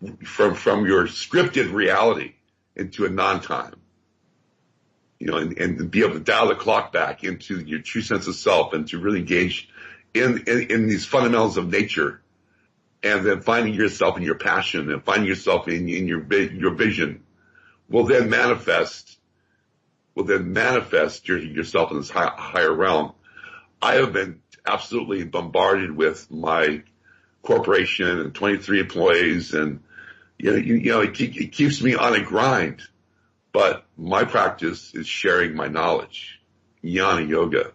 Speaker 4: scripted reality into a non-time, and be able to dial the clock back into your true sense of self and to really engage in these fundamentals of nature, and then finding yourself in your passion and finding yourself in your vision will then manifest yourself in this higher realm. I have been absolutely bombarded with my corporation and 23 employees, and it keeps me on a grind. But my practice is sharing my knowledge, jnana yoga,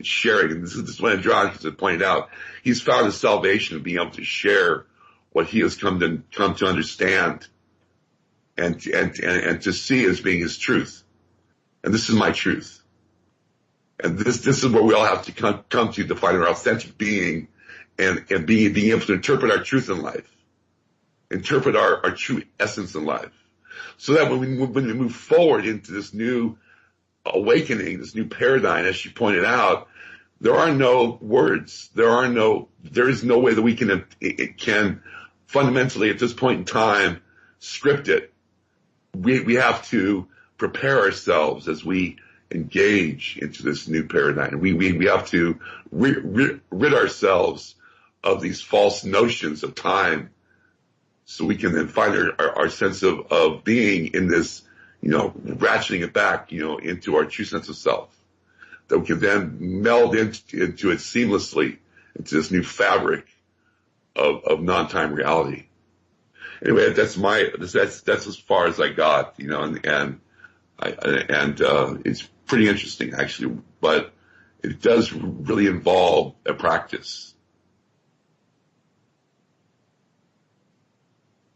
Speaker 4: sharing. And this is what Andronicus had pointed out. He's found his salvation in being able to share what he has come to understand and to see as being his truth. And this is my truth. And this is where we all have to come to find our authentic being and being able to interpret our truth in life, interpret our true essence in life. So that when we move forward into this new awakening, this new paradigm, as she pointed out, there are no words. There is no way that we can fundamentally at this point in time script it. We have to prepare ourselves as we engage into this new paradigm. We have to rid ourselves of these false notions of time, so we can then find our sense of being in this, ratcheting it back, into our true sense of self, that we can then meld into it seamlessly into this new fabric of non-time reality. Anyway, that's as far as I got, and it's pretty interesting actually, but it does really involve a practice.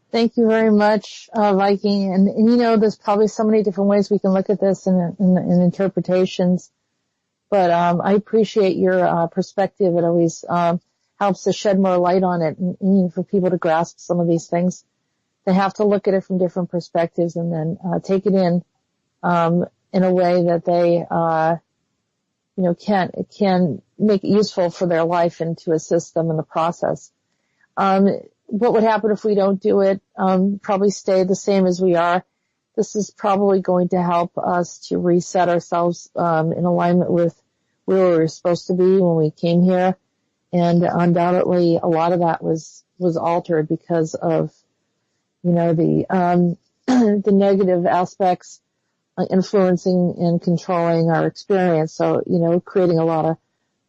Speaker 3: Thank you very much, Viking. And there's probably so many different ways we can look at this in interpretations. But I appreciate your perspective. It always helps to shed more light on it and for people to grasp some of these things. They have to look at it from different perspectives and then take it in a way that they can make it useful for their life and to assist them in the process. What would happen if we don't do it? Probably stay the same as we are. This is probably going to help us to reset ourselves in alignment with where we were supposed to be when we came here. And undoubtedly a lot of that was altered because of, the negative aspects influencing and controlling our experience. So, creating a lot of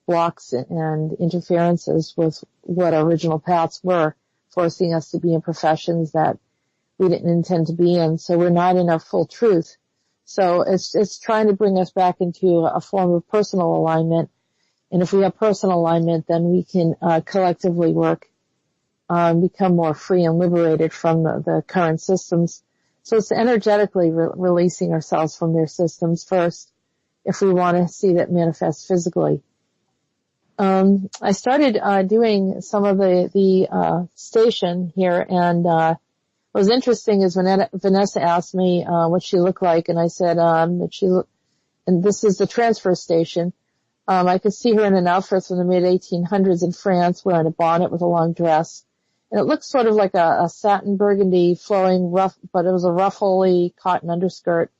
Speaker 3: blocks and interferences with what our original paths were, forcing us to be in professions that we didn't intend to be in. So we're not in our full truth. So it's trying to bring us back into a form of personal alignment. And if we have personal alignment, then we can collectively work, become more free and liberated from the current systems. So it's energetically releasing ourselves from their systems first, if we want to see that manifest physically. I started doing some of the station here, and what was interesting is when Vanessa asked me what she looked like, and I said that and this is the transfer station. I could see her in an outfit from the mid-1800s in France, wearing a bonnet with a long dress. And it looked sort of like a satin burgundy flowing rough, but it was a ruffly cotton underskirt,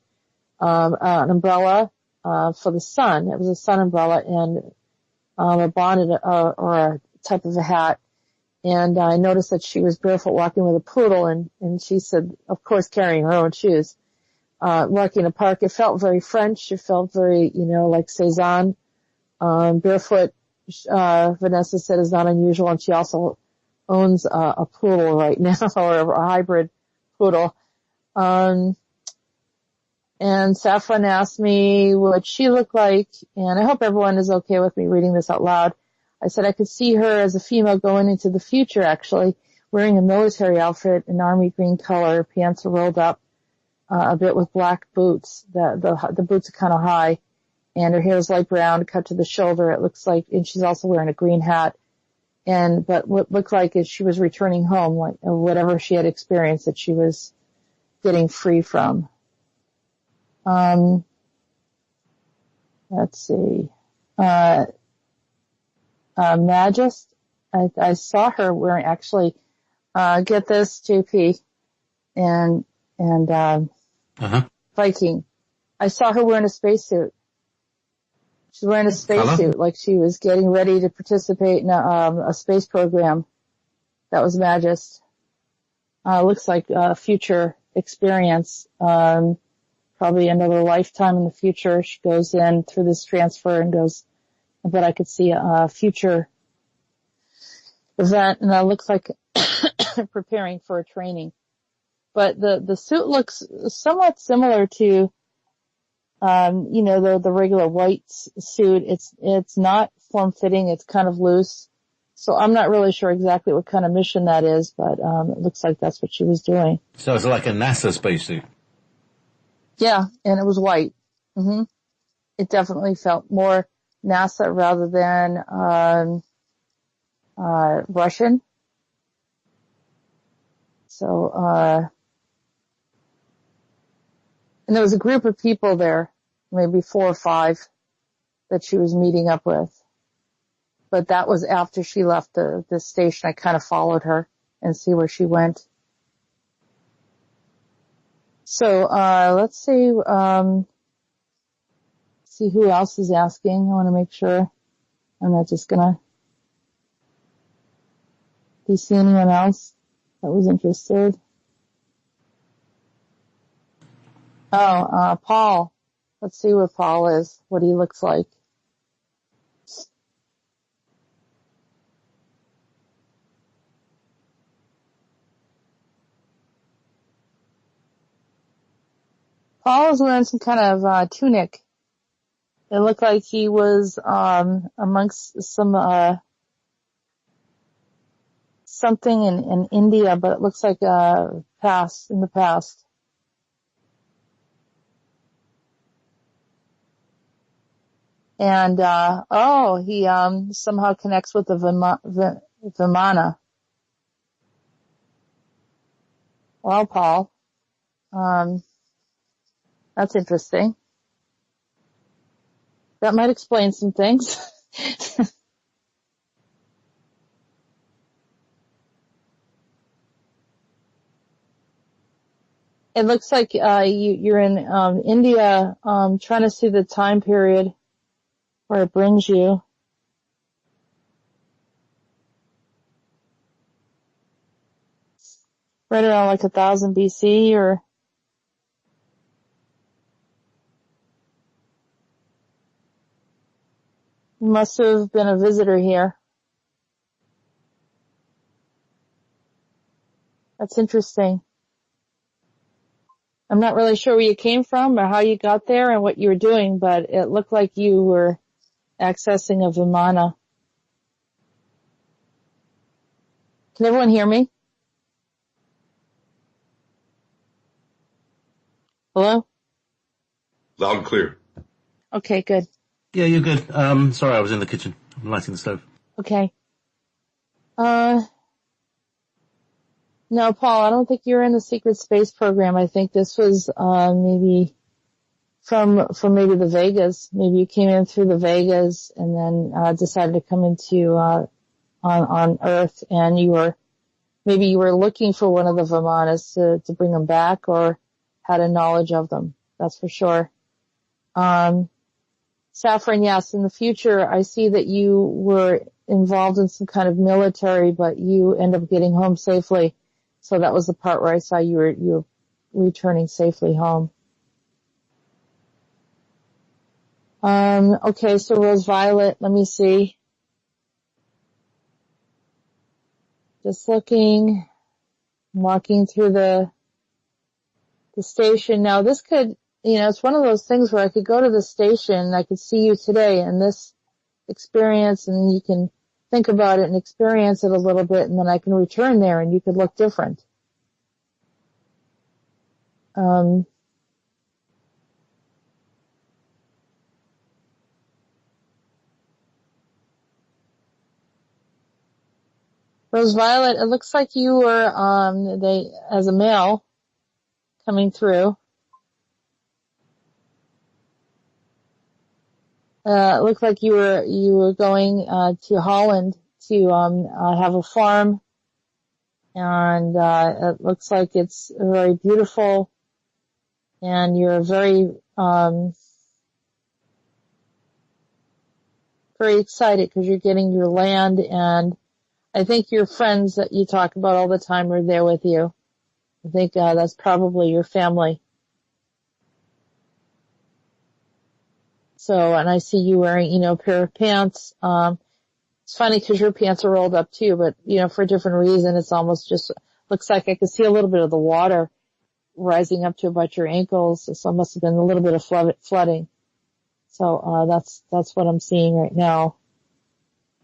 Speaker 3: an umbrella, for the sun. It was a sun umbrella and, a bonnet, or a type of a hat. And I noticed that she was barefoot walking with a poodle, and she said, of course, carrying her own shoes, walking in a park. It felt very French. It felt very, like Cézanne. Barefoot, Vanessa said, is not unusual, and she also owns a poodle right now, or a hybrid poodle. And Saffron asked me what she looked like, and I hope everyone is okay with me reading this out loud. I said I could see her as a female going into the future, actually, wearing a military outfit, an army green color, pants are rolled up a bit with black boots. The boots are kind of high, and her hair is light brown, cut to the shoulder. It looks like, and she's also wearing a green hat. But what looked like is she was returning home, like whatever she had experienced that she was getting free from. Let's see. Magist, I saw her wearing, actually, get this, JP, and Viking. I saw her wearing a spacesuit. She's wearing a spacesuit, like she was getting ready to participate in a space program. That was Magist. Looks like a future experience. Probably another lifetime in the future. She goes in through this transfer and goes, but I could see a future event, and that looks like preparing for a training. But the suit looks somewhat similar to, the regular white suit. It's not form-fitting. It's kind of loose. So I'm not really sure exactly what kind of mission that is, but it looks like that's what she was doing.
Speaker 1: So it's like a NASA spacesuit.
Speaker 3: Yeah, and it was white. Mm-hmm. It definitely felt more NASA rather than Russian. So and there was a group of people there, maybe 4 or 5, that she was meeting up with. But that was after she left the station. I kind of followed her and see where she went. So, let's see, see who else is asking. I want to make sure I'm not just gonna, do you see anyone else that was interested? Oh, Paul. Let's see where Paul is, what he looks like. Paul was wearing some kind of tunic. It looked like he was amongst some something in India, but it looks like in the past. And, he, somehow connects with the Vimana. Well, Paul, that's interesting. That might explain some things. It looks like, you're in, India, trying to see the time period where it brings you. Right around like 1000 BC, or you must have been a visitor here. That's interesting. I'm not really sure where you came from or how you got there and what you were doing, but it looked like you were accessing a Vimana. Can everyone hear me? Hello?
Speaker 4: Loud and clear.
Speaker 3: Okay, good.
Speaker 1: Yeah, you're good. Sorry, I was in the kitchen. I'm lighting the stove.
Speaker 3: Okay. No, Paul, I don't think you're in the secret space program. I think this was, maybe from maybe the Vegas. Maybe you came in through the Vegas and then, decided to come into, on Earth, and you were looking for one of the Vimanas to bring them back, or had a knowledge of them. That's for sure. Saffron, yes, in the future, I see that you were involved in some kind of military, but you end up getting home safely. So that was the part where I saw you were returning safely home. Okay, so Rose Violet, let me see. Just looking, walking through the station. Now this could, it's one of those things where I could go to the station and I could see you today and this experience, and you can think about it and experience it a little bit, and then I can return there and you could look different. Rose Violet, it looks like you were, as a male coming through. It looked like you were going, to Holland to, have a farm. And, it looks like it's very beautiful. And you're very, very excited because you're getting your land, and I think your friends that you talk about all the time are there with you. I think, that's probably your family. So, and I see you wearing, a pair of pants. It's funny because your pants are rolled up too, but, for a different reason, it's almost just, looks like I could see a little bit of the water rising up to about your ankles. So it must have been a little bit of flooding. So, that's what I'm seeing right now.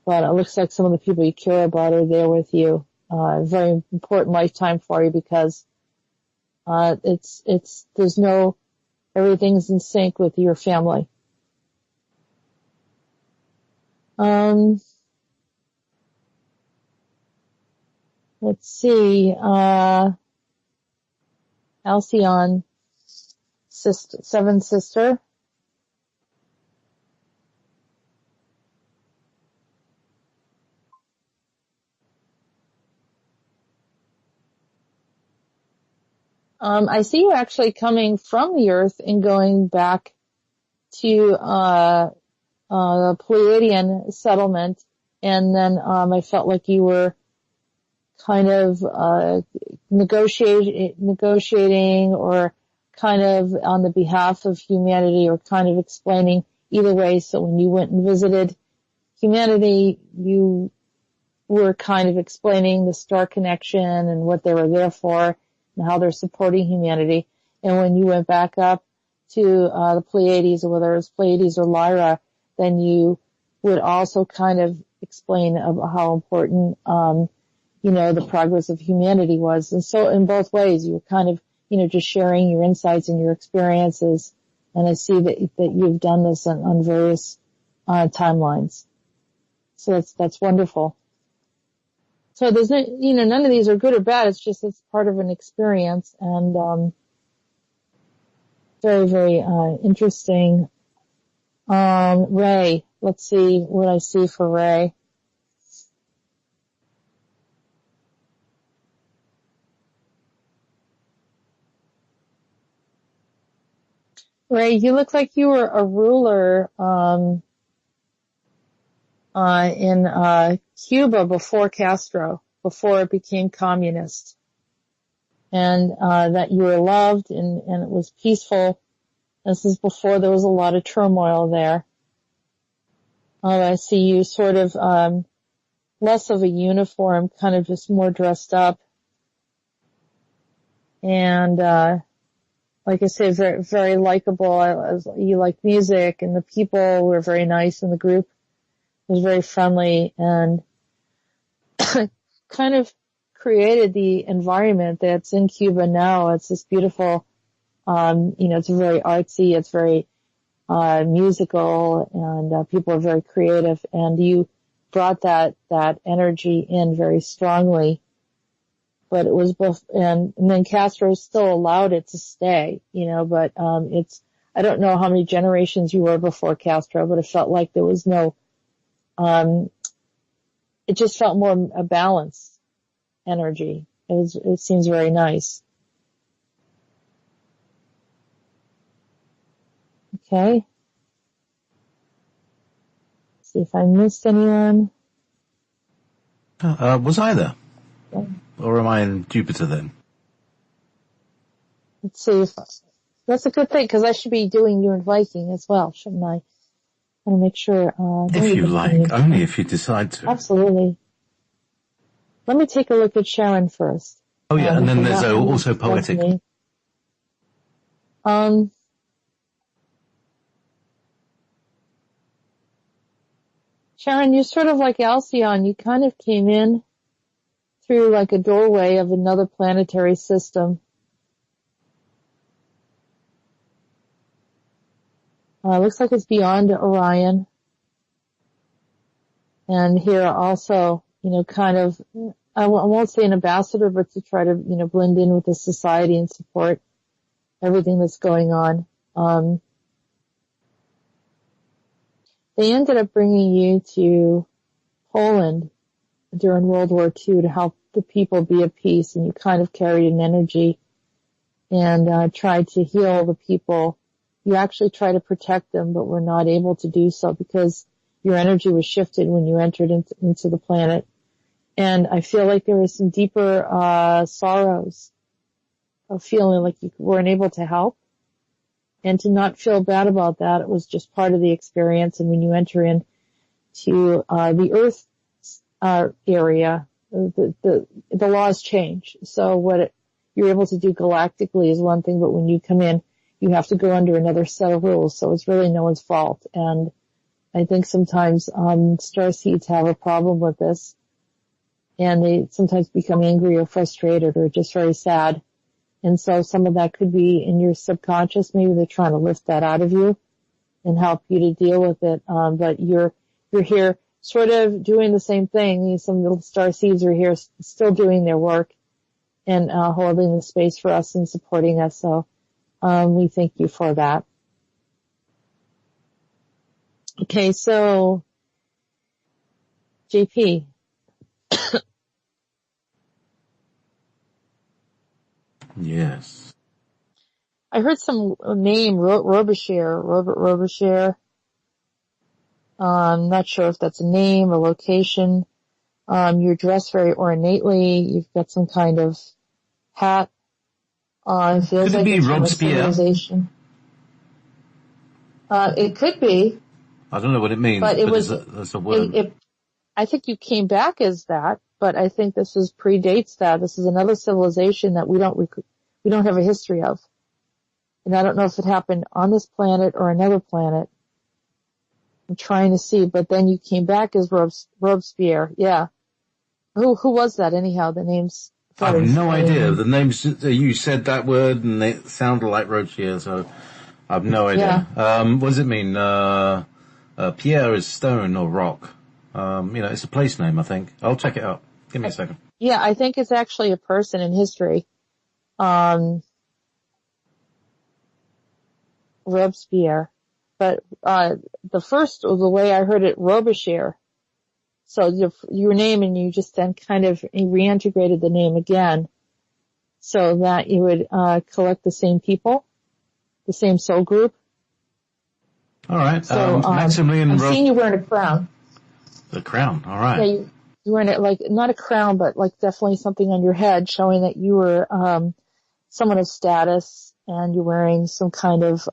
Speaker 3: But it looks like some of the people you care about are there with you. Very important lifetime for you because, everything's in sync with your family. Let's see, Alcyone, seventh sister. I see you actually coming from the Earth and going back to, the Pleiadian settlement, and then, I felt like you were kind of, negotiating or kind of on the behalf of humanity, or kind of explaining either way. So when you went and visited humanity, you were kind of explaining the star connection and what they were there for and how they're supporting humanity. And when you went back up to, the Pleiades, or whether it was Pleiades or Lyra, then you would also kind of explain about how important, the progress of humanity was. And so in both ways, you were kind of, just sharing your insights and your experiences. And I see that you've done this on various timelines. So that's wonderful. So there's no, none of these are good or bad. It's just, it's part of an experience, and, very, very, interesting. Ray, let's see what I see for Ray. Ray, you look like you were a ruler, in Cuba before Castro, before it became communist, and that you were loved and it was peaceful. This is before there was a lot of turmoil there. I see you sort of less of a uniform, kind of just more dressed up, and like I say, very, very likable. You like music, and the people were very nice in the group. It was very friendly, and kind of created the environment that's in Cuba now. It's this beautiful, it's very artsy, it's very musical, and people are very creative, and you brought that energy in very strongly. But it was both, and then Castro still allowed it to stay, but I don't know how many generations you were before Castro, but it felt like there was no, it just felt more a balanced energy. It seems very nice. Okay. See if I missed anyone.
Speaker 1: Was I there?
Speaker 3: Okay.
Speaker 1: Or am I in Jupiter then?
Speaker 3: Let's see if that's a good thing, because I should be doing you in Viking as well, shouldn't I? I want to make sure.
Speaker 1: If you like, only if you decide to.
Speaker 3: Absolutely. Let me take a look at Sharon first.
Speaker 1: Oh yeah, and then there's also poetic.
Speaker 3: Sharon, you're sort of like Alcyon. You kind of came in through like a doorway of another planetary system. Looks like it's beyond Orion. And here also, kind of, I won't say an ambassador, but to try to, blend in with the society and support everything that's going on. They ended up bringing you to Poland during World War II to help the people be at peace, and you kind of carried an energy and tried to heal the people. You actually tried to protect them, but were not able to do so because your energy was shifted when you entered into the planet. And I feel like there was some deeper sorrows of feeling like you weren't able to help, and to not feel bad about that. It was just part of the experience. And when you enter into the Earth area, the laws change. So what you're able to do galactically is one thing, but when you come in, you have to go under another set of rules. So it's really no one's fault. And I think sometimes starseeds have a problem with this, and they sometimes become angry or frustrated or just very sad. And so some of that could be in your subconscious. Maybe they're trying to lift that out of you and help you to deal with it. But you're here sort of doing the same thing. Some little star seeds are here still doing their work and holding the space for us and supporting us. So we thank you for that. Okay, so JP.
Speaker 1: Yes.
Speaker 3: I heard some name, Robert Robershire. I'm not sure if that's a name or location. You're dressed very ornately. You've got some kind of hat. It feels
Speaker 1: could
Speaker 3: like
Speaker 1: it be
Speaker 3: it's from a
Speaker 1: Robespierre?
Speaker 3: civilization. It could be.
Speaker 1: I don't know what it means,
Speaker 3: but it was,
Speaker 1: there's a word.
Speaker 3: I think you came back as that, but I think this predates that. This is another civilization that we don't have a history of. And I don't know if it happened on this planet or another planet. I'm trying to see, but then you came back as Robespierre. Yeah. Who was that anyhow? The names.
Speaker 1: I have no idea. The names, you said that word and it sounded like Robespierre, so I have no idea.
Speaker 3: Yeah.
Speaker 1: What does it mean? Pierre is stone or rock. It's a place name, I think. I'll check it out. Give me a second.
Speaker 3: Yeah, I think it's actually a person in history. Robespierre. But, the way I heard it, Robichaud. So your name, and you just then kind of reintegrated the name again so that you would, collect the same people, the same soul group.
Speaker 1: All right.
Speaker 3: So,
Speaker 1: Maximilian
Speaker 3: I've seen you wearing a crown.
Speaker 1: The crown. All right.
Speaker 3: Yeah, you wearing it like, not a crown, but like definitely something on your head showing that you were, someone of status, and you're wearing some kind of,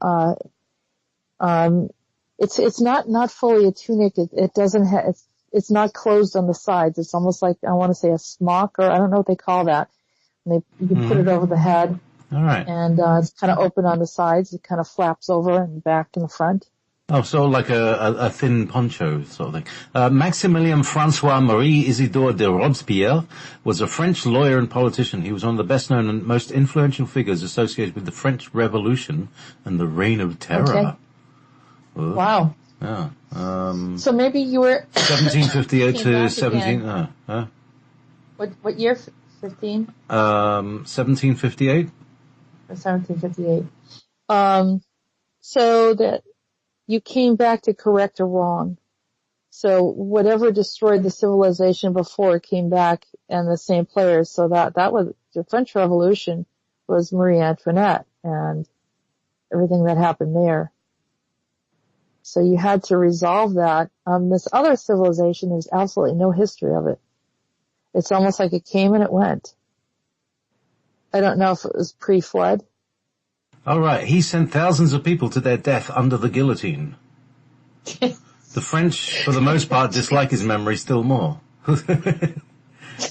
Speaker 3: it's not fully a tunic. It doesn't have, it's not closed on the sides. It's almost like, I want to say a smock, or I don't know what they call that. And you can put it over the head.
Speaker 1: All right.
Speaker 3: And, it's kind of open on the sides. It kind of flaps over and back in the front.
Speaker 1: Oh, so like a thin poncho sort of thing. Maximilien Francois-Marie Isidore de Robespierre was a French lawyer and politician. He was one of the best known and most influential figures associated with the French Revolution and the Reign of Terror.
Speaker 3: Okay.
Speaker 1: Wow. Yeah.
Speaker 3: So maybe you were
Speaker 1: 1758 to 17.
Speaker 3: What year? 15?
Speaker 1: 1758.
Speaker 3: Or 1758. So that you came back to correct a wrong. So whatever destroyed the civilization before came back, and the same players. So that was the French Revolution was Marie Antoinette and everything that happened there. So you had to resolve that. This other civilization, there's absolutely no history of it. It's almost like it came and it went. I don't know if it was pre-flood.
Speaker 1: All right. He sent thousands of people to their death under the guillotine. The French, for the most part, dislike his memory still more.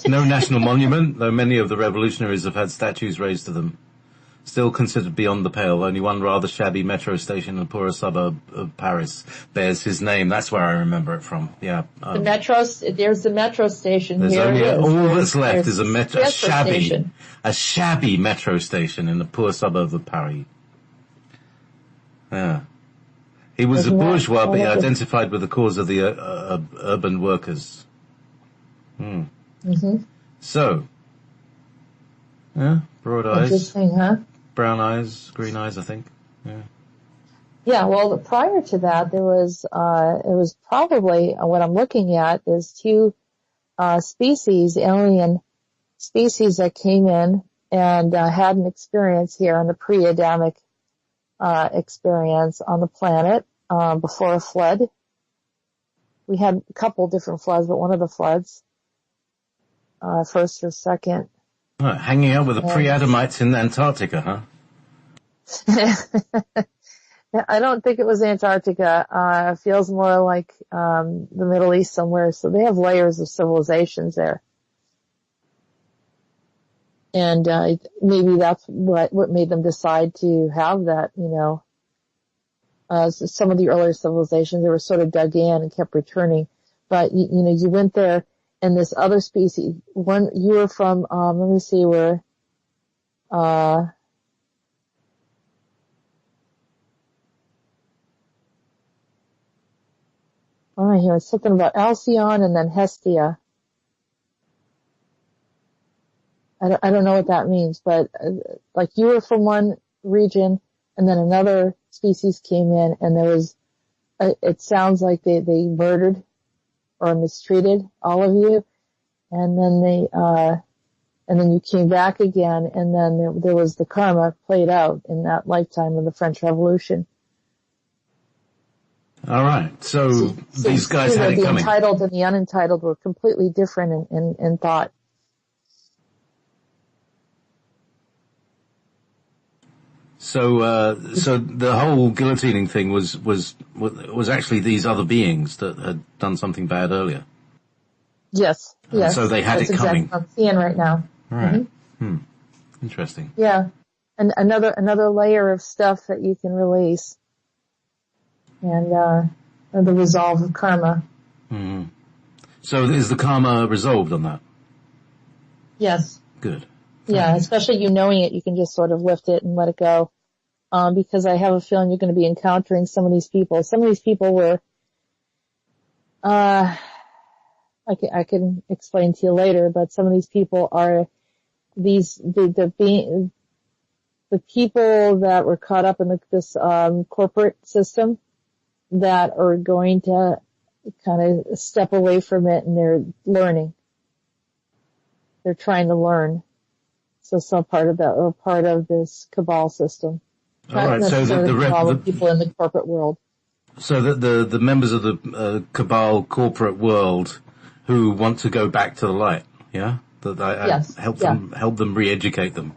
Speaker 1: No national monument, though many of the revolutionaries have had statues raised to them. Still considered beyond the pale. Only one rather shabby metro station in a poorer suburb of Paris bears his name. That's where I remember it from. Yeah.
Speaker 3: There's the metro station.
Speaker 1: There's
Speaker 3: here
Speaker 1: only all that's left is
Speaker 3: station.
Speaker 1: a shabby metro station in a poor suburb of Paris. Yeah. He was a bourgeois, but he identified with the cause of the urban workers.
Speaker 3: Mm-hmm.
Speaker 1: So, yeah, broad eyes.
Speaker 3: Interesting, huh?
Speaker 1: Brown eyes, green eyes, I think. Yeah.
Speaker 3: Yeah, well, prior to that, there was, it was probably, what I'm looking at is two, species, alien species that came in and, had an experience here on the pre-Adamic, experience on the planet, before a flood. We had a couple different floods, but one of the floods, first or second.
Speaker 1: Oh, hanging out with the pre-Adamites in Antarctica, huh?
Speaker 3: I don't think it was Antarctica. It feels more like, the Middle East somewhere. So they have layers of civilizations there. And, maybe that's what made them decide to have that, some of the earlier civilizations, they were sort of dug in and kept returning. But, you went there, and this other species, you were from, let me see where, oh, here, it's something about Alcyon and then Hestia. I don't know what that means, but, like you were from one region, and then another species came in, and there was, it sounds like they murdered or mistreated all of you, and then and then you came back again, and then there was the karma played out in that lifetime of the French Revolution.
Speaker 1: All right, so these guys had it coming.
Speaker 3: The entitled and the unentitled were completely different in thought.
Speaker 1: So the whole guillotining thing was actually these other beings that had done something bad earlier.
Speaker 3: Yes. Yes.
Speaker 1: So they had it coming.
Speaker 3: That's exactly what I'm seeing right now.
Speaker 1: All right.
Speaker 3: Mm-hmm.
Speaker 1: Interesting.
Speaker 3: Yeah. And another layer of stuff that you can release. And the resolve of karma.
Speaker 1: Mm-hmm. So is the karma resolved on that?
Speaker 3: Yes.
Speaker 1: Good.
Speaker 3: Yeah, especially you knowing it, you can just sort of lift it and let it go. Because I have a feeling you're going to be encountering some of these people. Some of these people were I can explain to you later, but some of these people are the people that were caught up in this corporate system that are going to kind of step away from it, and they're learning. They're trying to learn. So some part of that, or part of this cabal system.
Speaker 1: All right. So the
Speaker 3: people in the corporate world.
Speaker 1: So the members of the cabal corporate world who want to go back to the light, yeah,
Speaker 3: Yes.
Speaker 1: help them re-educate them.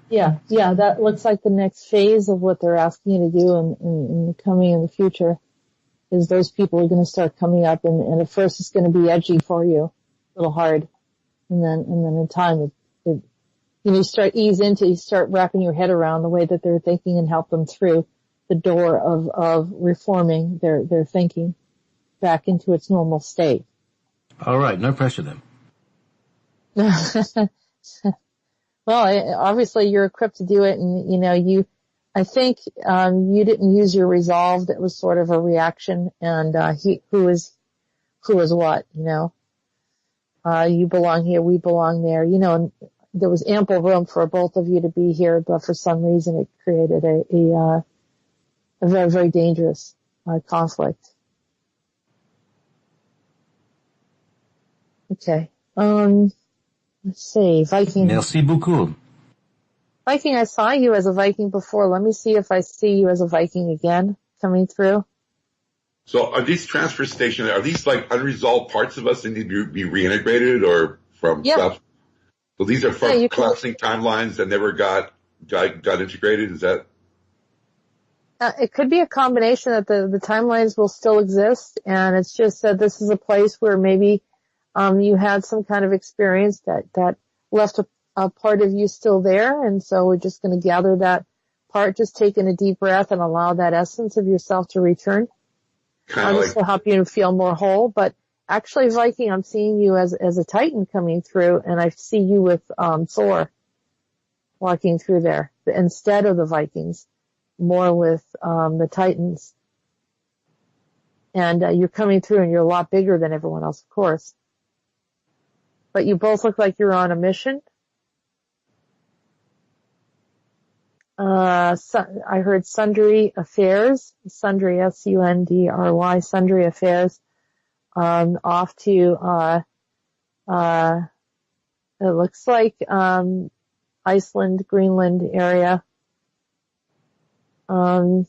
Speaker 3: Yeah, that looks like the next phase of what they're asking you to do in the future, is those people are going to start coming up, and at first it's going to be edgy for you, a little hard, and then in time you start wrapping your head around the way that they're thinking, and help them through the door of reforming their thinking back into its normal state.
Speaker 1: All right, no pressure then.
Speaker 3: Well, obviously you're equipped to do it, and I think you didn't use your resolve. That was sort of a reaction, and who is what, you belong here, we belong there, and there was ample room for both of you to be here, but for some reason it created a very, very dangerous conflict. Okay. Let's see. Viking.
Speaker 1: Merci beaucoup.
Speaker 3: Viking, I saw you as a Viking before. Let me see if I see you as a Viking again coming through.
Speaker 4: So are these transfer stations, are these like unresolved parts of us that need to be reintegrated, or from stuff? So these are from collapsing timelines that never got integrated? Is that?
Speaker 3: It could be a combination that the timelines will still exist, and it's just that this is a place where maybe you had some kind of experience that left a part of you still there, and so we're just going to gather that part, just taking a deep breath and allow that essence of yourself to return. This will help you feel more whole. But actually, Viking, I'm seeing you as a Titan coming through, and I see you with Thor walking through there instead of the Vikings, more with the Titans. And you're coming through, and you're a lot bigger than everyone else, of course. But you both look like you're on a mission. I heard Sundry Affairs, Sundry, S-U-N-D-R-Y, Sundry Affairs, off to, it looks like, Iceland, Greenland area. Some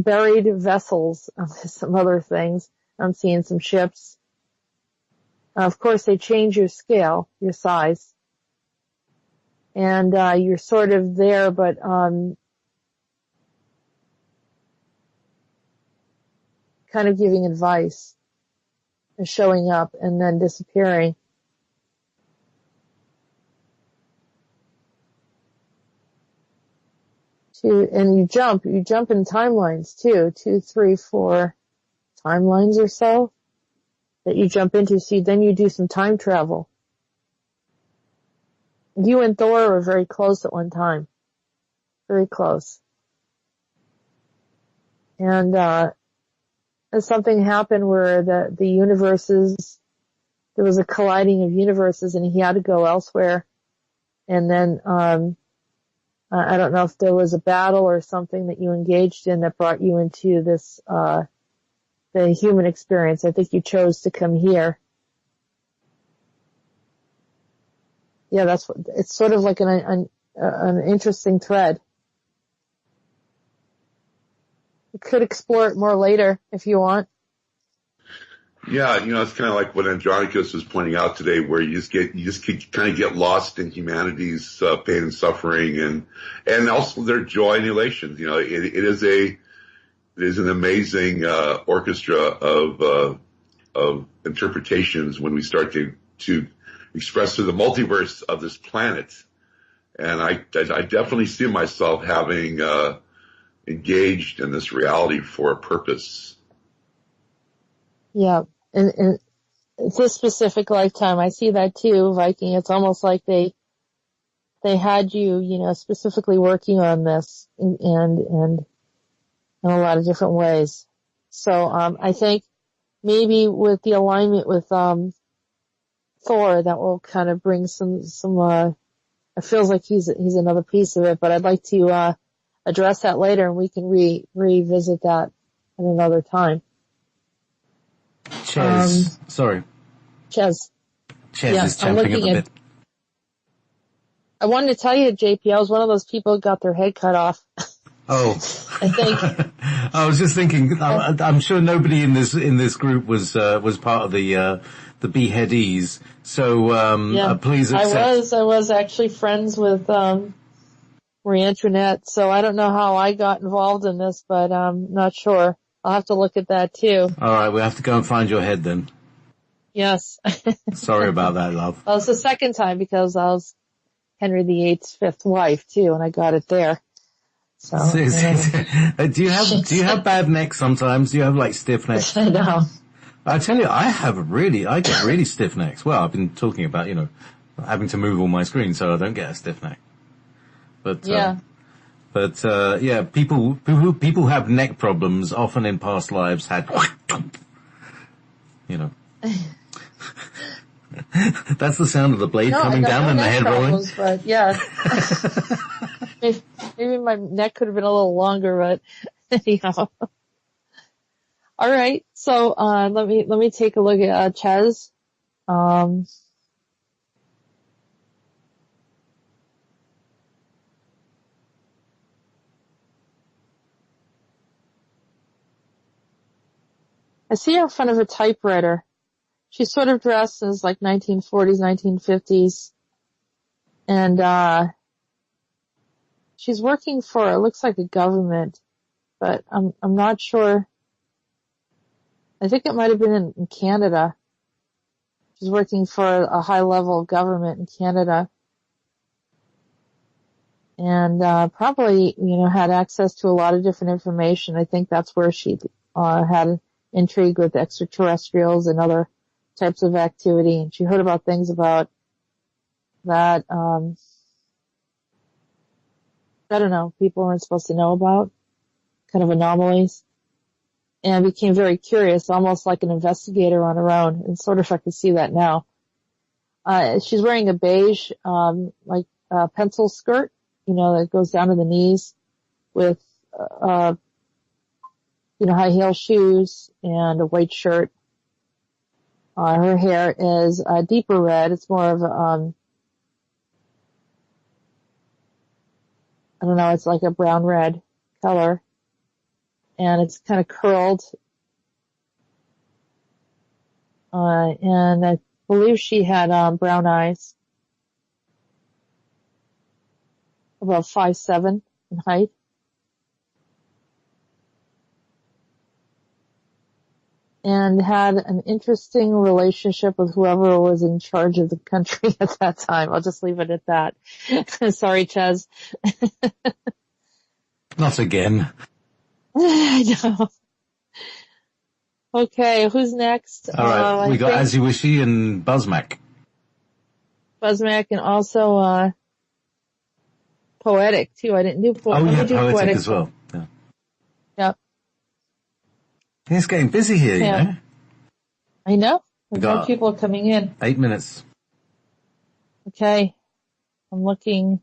Speaker 3: buried vessels, some other things. I'm seeing some ships. Of course, they change your scale, your size. And you're sort of there, but kind of giving advice, and showing up and then disappearing. And you jump in timelines too, 2, 3, 4 timelines or so that you jump into. So then you do some time travel. You and Thor were very close at one time. Very close. And something happened where the universes, there was a colliding of universes, and he had to go elsewhere. And then I don't know if there was a battle or something that you engaged in that brought you into this the human experience. I think you chose to come here. Yeah, it's sort of like an interesting thread. You could explore it more later if you want.
Speaker 4: Yeah, it's kind of like what Andronicus was pointing out today, where you just kind of get lost in humanity's pain and suffering, and also their joy and elation. It is an amazing orchestra of interpretations when we start to express through the multiverse of this planet. And I definitely see myself having engaged in this reality for a purpose.
Speaker 3: Yeah, and this specific lifetime, I see that too, Viking. It's almost like they had you, specifically working on this, and in a lot of different ways. So, I think maybe with the alignment with, Thor, that will kind of bring some, it feels like he's another piece of it, but I'd like to, address that later and we can revisit that at another time.
Speaker 1: Ches. Sorry.
Speaker 3: Ches.
Speaker 1: Ches is champing at the bit.
Speaker 3: I wanted to tell you, JP, I was one of those people who got their head cut off.
Speaker 1: Oh.
Speaker 3: I think.
Speaker 1: I was just thinking, I'm sure nobody in this group was part of the beheadees. So, please accept.
Speaker 3: I was actually friends with, Marie Antoinette, so I don't know how I got involved in this, but I'm not sure. I'll have to look at that too.
Speaker 1: Alright, we have to go and find your head then.
Speaker 3: Yes.
Speaker 1: Sorry about that, love.
Speaker 3: Well, it's the second time because I was Henry VIII's fifth wife too, and I got it there. So.
Speaker 1: Do you have bad neck sometimes? Do you have like stiff necks?
Speaker 3: I know.
Speaker 1: I tell you, I get really stiff necks. Well, I've been talking about, having to move all my screens so I don't get a stiff neck. But, people who have neck problems often in past lives had, That's the sound of the blade coming down and the head rolling.
Speaker 3: But yeah. maybe my neck could have been a little longer, but anyhow. All right. So, let me take a look at, Ches. I see her in front of a typewriter. She's sort of dressed as like 1940s, 1950s. And, she's working for, it looks like a government, but I'm not sure. I think it might have been in Canada. She's working for a high level of government in Canada. And, probably, had access to a lot of different information. I think that's where she, had intrigue with extraterrestrials and other types of activity. And she heard about things about that, I don't know, people weren't supposed to know about, kind of anomalies, and became very curious, almost like an investigator on her own, and sort of I can see that now. She's wearing a beige, pencil skirt, that goes down to the knees with, high heel shoes and a white shirt. Her hair is a deeper red. It's more of I don't know, it's like a brown red color. And it's kind of curled. And I believe she had, brown eyes. About 5'7" in height. And had an interesting relationship with whoever was in charge of the country at that time. I'll just leave it at that. Sorry, Ches.
Speaker 1: Not again.
Speaker 3: I know. Okay, who's next?
Speaker 1: All right, we got Aziwishi and Buzzmac.
Speaker 3: Buzzmac and also, Poetic too. I didn't do Poetic.
Speaker 1: Poetic as well. Yeah.
Speaker 3: Yep.
Speaker 1: It's getting busy here, you know.
Speaker 3: I know. More people are coming in.
Speaker 1: 8 minutes.
Speaker 3: Okay. I'm looking.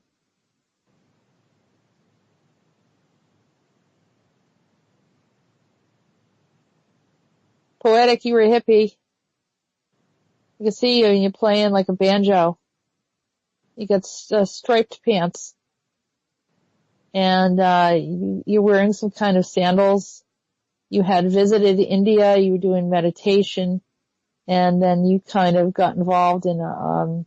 Speaker 3: Poetic, you were a hippie. You can see you and you're playing like a banjo. You got striped pants. And, you're wearing some kind of sandals. You had visited India, you were doing meditation, and then you kind of got involved in a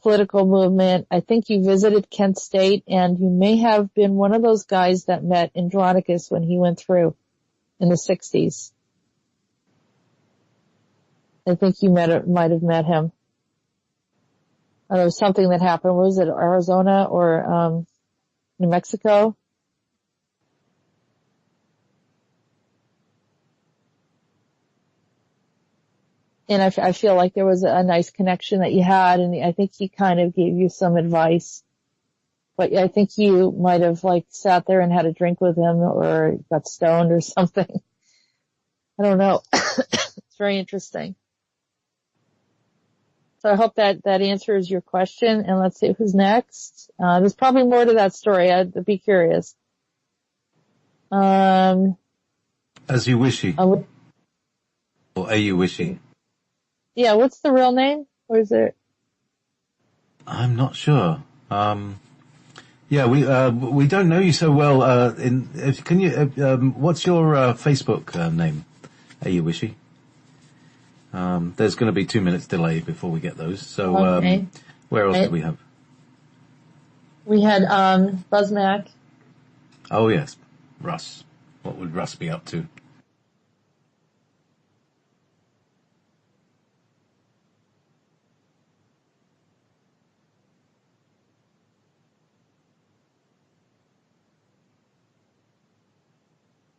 Speaker 3: political movement. I think you visited Kent State, and you may have been one of those guys that met Andronicus when he went through in the 60s. I think you might have met him. There was something that happened. Was it Arizona or New Mexico? And I feel like there was a nice connection that you had, and I think he kind of gave you some advice. But I think you might have like sat there and had a drink with him or got stoned or something. I don't know. It's very interesting. So I hope that answers your question. And let's see who's next. There's probably more to that story. I'd be curious.
Speaker 1: As you wishy. Or are you wishy?
Speaker 3: Yeah, what's the real name? Or is it?
Speaker 1: I'm not sure. Yeah, we don't know you so well. Can you? What's your Facebook name? Are you wishy? There's going to be 2 minutes delay before we get those. So,
Speaker 3: okay.
Speaker 1: Where else did we have?
Speaker 3: We had Buzzmac.
Speaker 1: Oh yes, Russ. What would Russ be up to?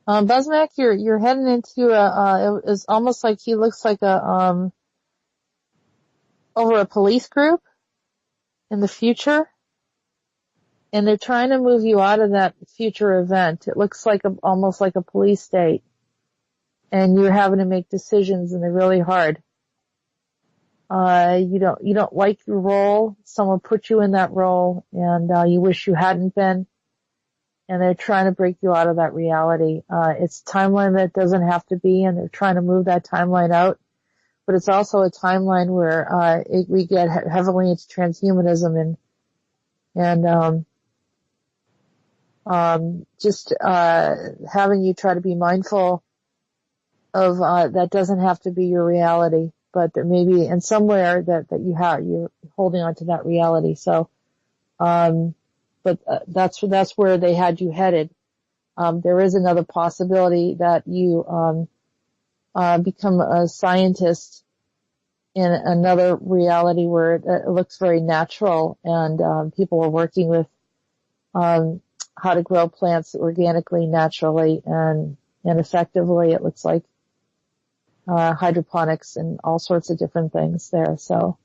Speaker 3: Buzzmac, you're heading into it's almost like he looks like over a police group in the future. And they're trying to move you out of that future event. It looks like almost like a police state. And you're having to make decisions and they're really hard. You don't like your role. Someone put you in that role and, you wish you hadn't been. And they're trying to break you out of that reality. It's a timeline that doesn't have to be, and they're trying to move that timeline out. But it's also a timeline where, we get heavily into transhumanism and just having you try to be mindful of that doesn't have to be your reality, but that maybe in somewhere that you're holding on to that reality. So but that's where they had you headed. There is another possibility that you become a scientist in another reality where it looks very natural and people are working with how to grow plants organically, naturally, and effectively. It looks like hydroponics and all sorts of different things there. So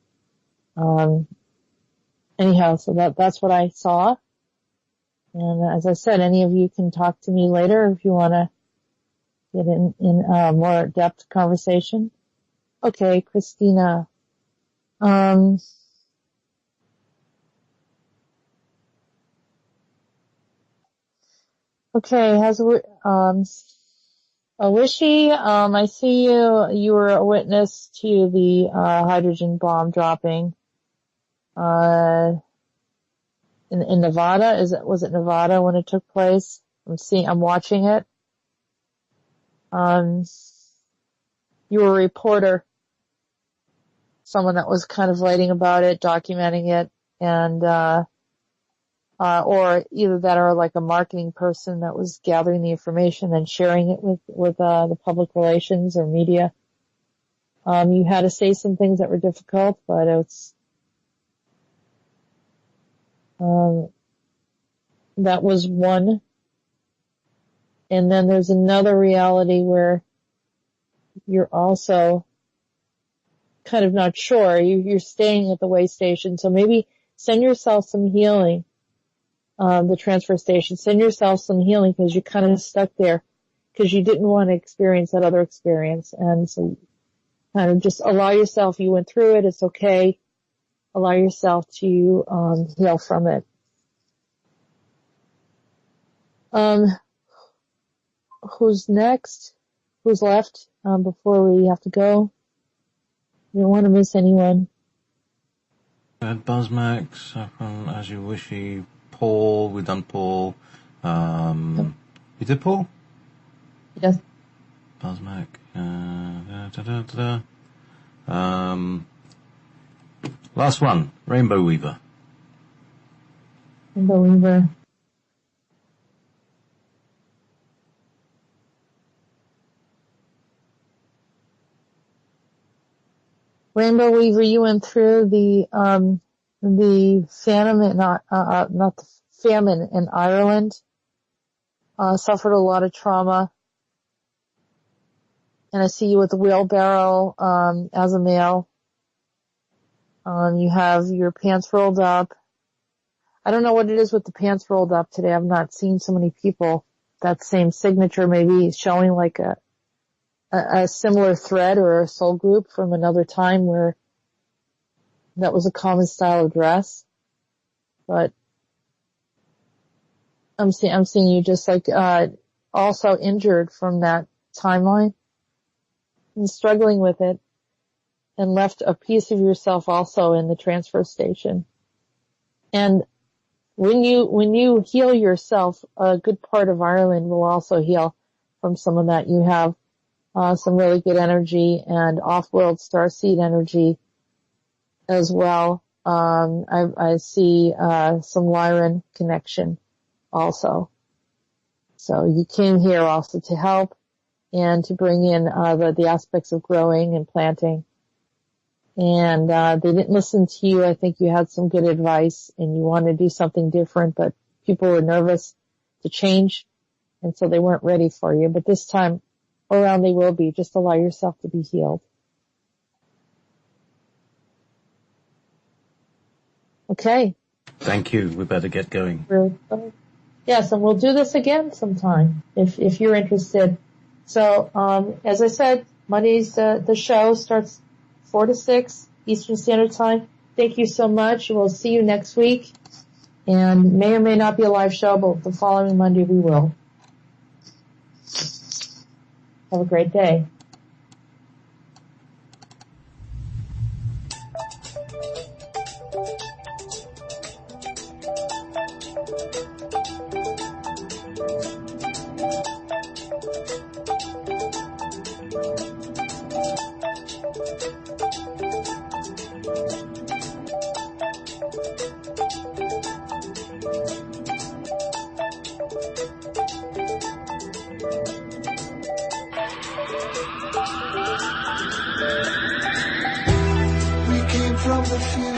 Speaker 3: anyhow, so that's what I saw. And as I said, any of you can talk to me later if you want to get in more depth conversation. Okay, Christina. Okay, Wishy, I see you were a witness to the hydrogen bomb dropping in Nevada. Was it Nevada when it took place? I'm watching it. You were a reporter, someone that was kind of writing about it, documenting it, and or either that or like a marketing person that was gathering the information and sharing it with the public relations or media. You had to say some things that were difficult, but it's that was one. And then there's another reality where you're also kind of not sure. You're staying at the way station, so maybe send yourself some healing. The transfer station, send yourself some healing because you're kind of stuck there because you didn't want to experience that other experience. And so kind of just allow yourself, you went through it, it's okay. Allow yourself to heal from it. Who's next? Who's left before we have to go? You don't want to miss anyone.
Speaker 1: Buzzmax, As You Wishy, Paul, we've done Paul. You did Paul?
Speaker 3: Yes.
Speaker 1: Buzzmac. Last one, Rainbow Weaver.
Speaker 3: Rainbow Weaver. Rainbow Weaver, you went through the famine, not the famine in Ireland, suffered a lot of trauma. And I see you with a wheelbarrow, as a male. You have your pants rolled up. I don't know what it is with the pants rolled up today. I've not seen so many people. That same signature maybe showing like a similar thread or a soul group from another time where that was a common style of dress. But I'm seeing you just like, also injured from that timeline and struggling with it, and left a piece of yourself also in the transfer station. And when you heal yourself, a good part of Ireland will also heal from some of that. You have some really good energy and off-world starseed energy as well. I see some Lyran connection also. So you came here also to help and to bring in the aspects of growing and planting. And they didn't listen to you. I think you had some good advice and you wanted to do something different, but people were nervous to change, and so they weren't ready for you. But this time around they will be. Just allow yourself to be healed. Okay.
Speaker 1: Thank you. We better get going.
Speaker 3: Yes, and we'll do this again sometime if you're interested. So, as I said, Mondays the show starts 4 to 6 Eastern Standard Time. Thank you so much. We'll see you next week. And may or may not be a live show, but the following Monday we will. Have a great day.
Speaker 2: We came from the future.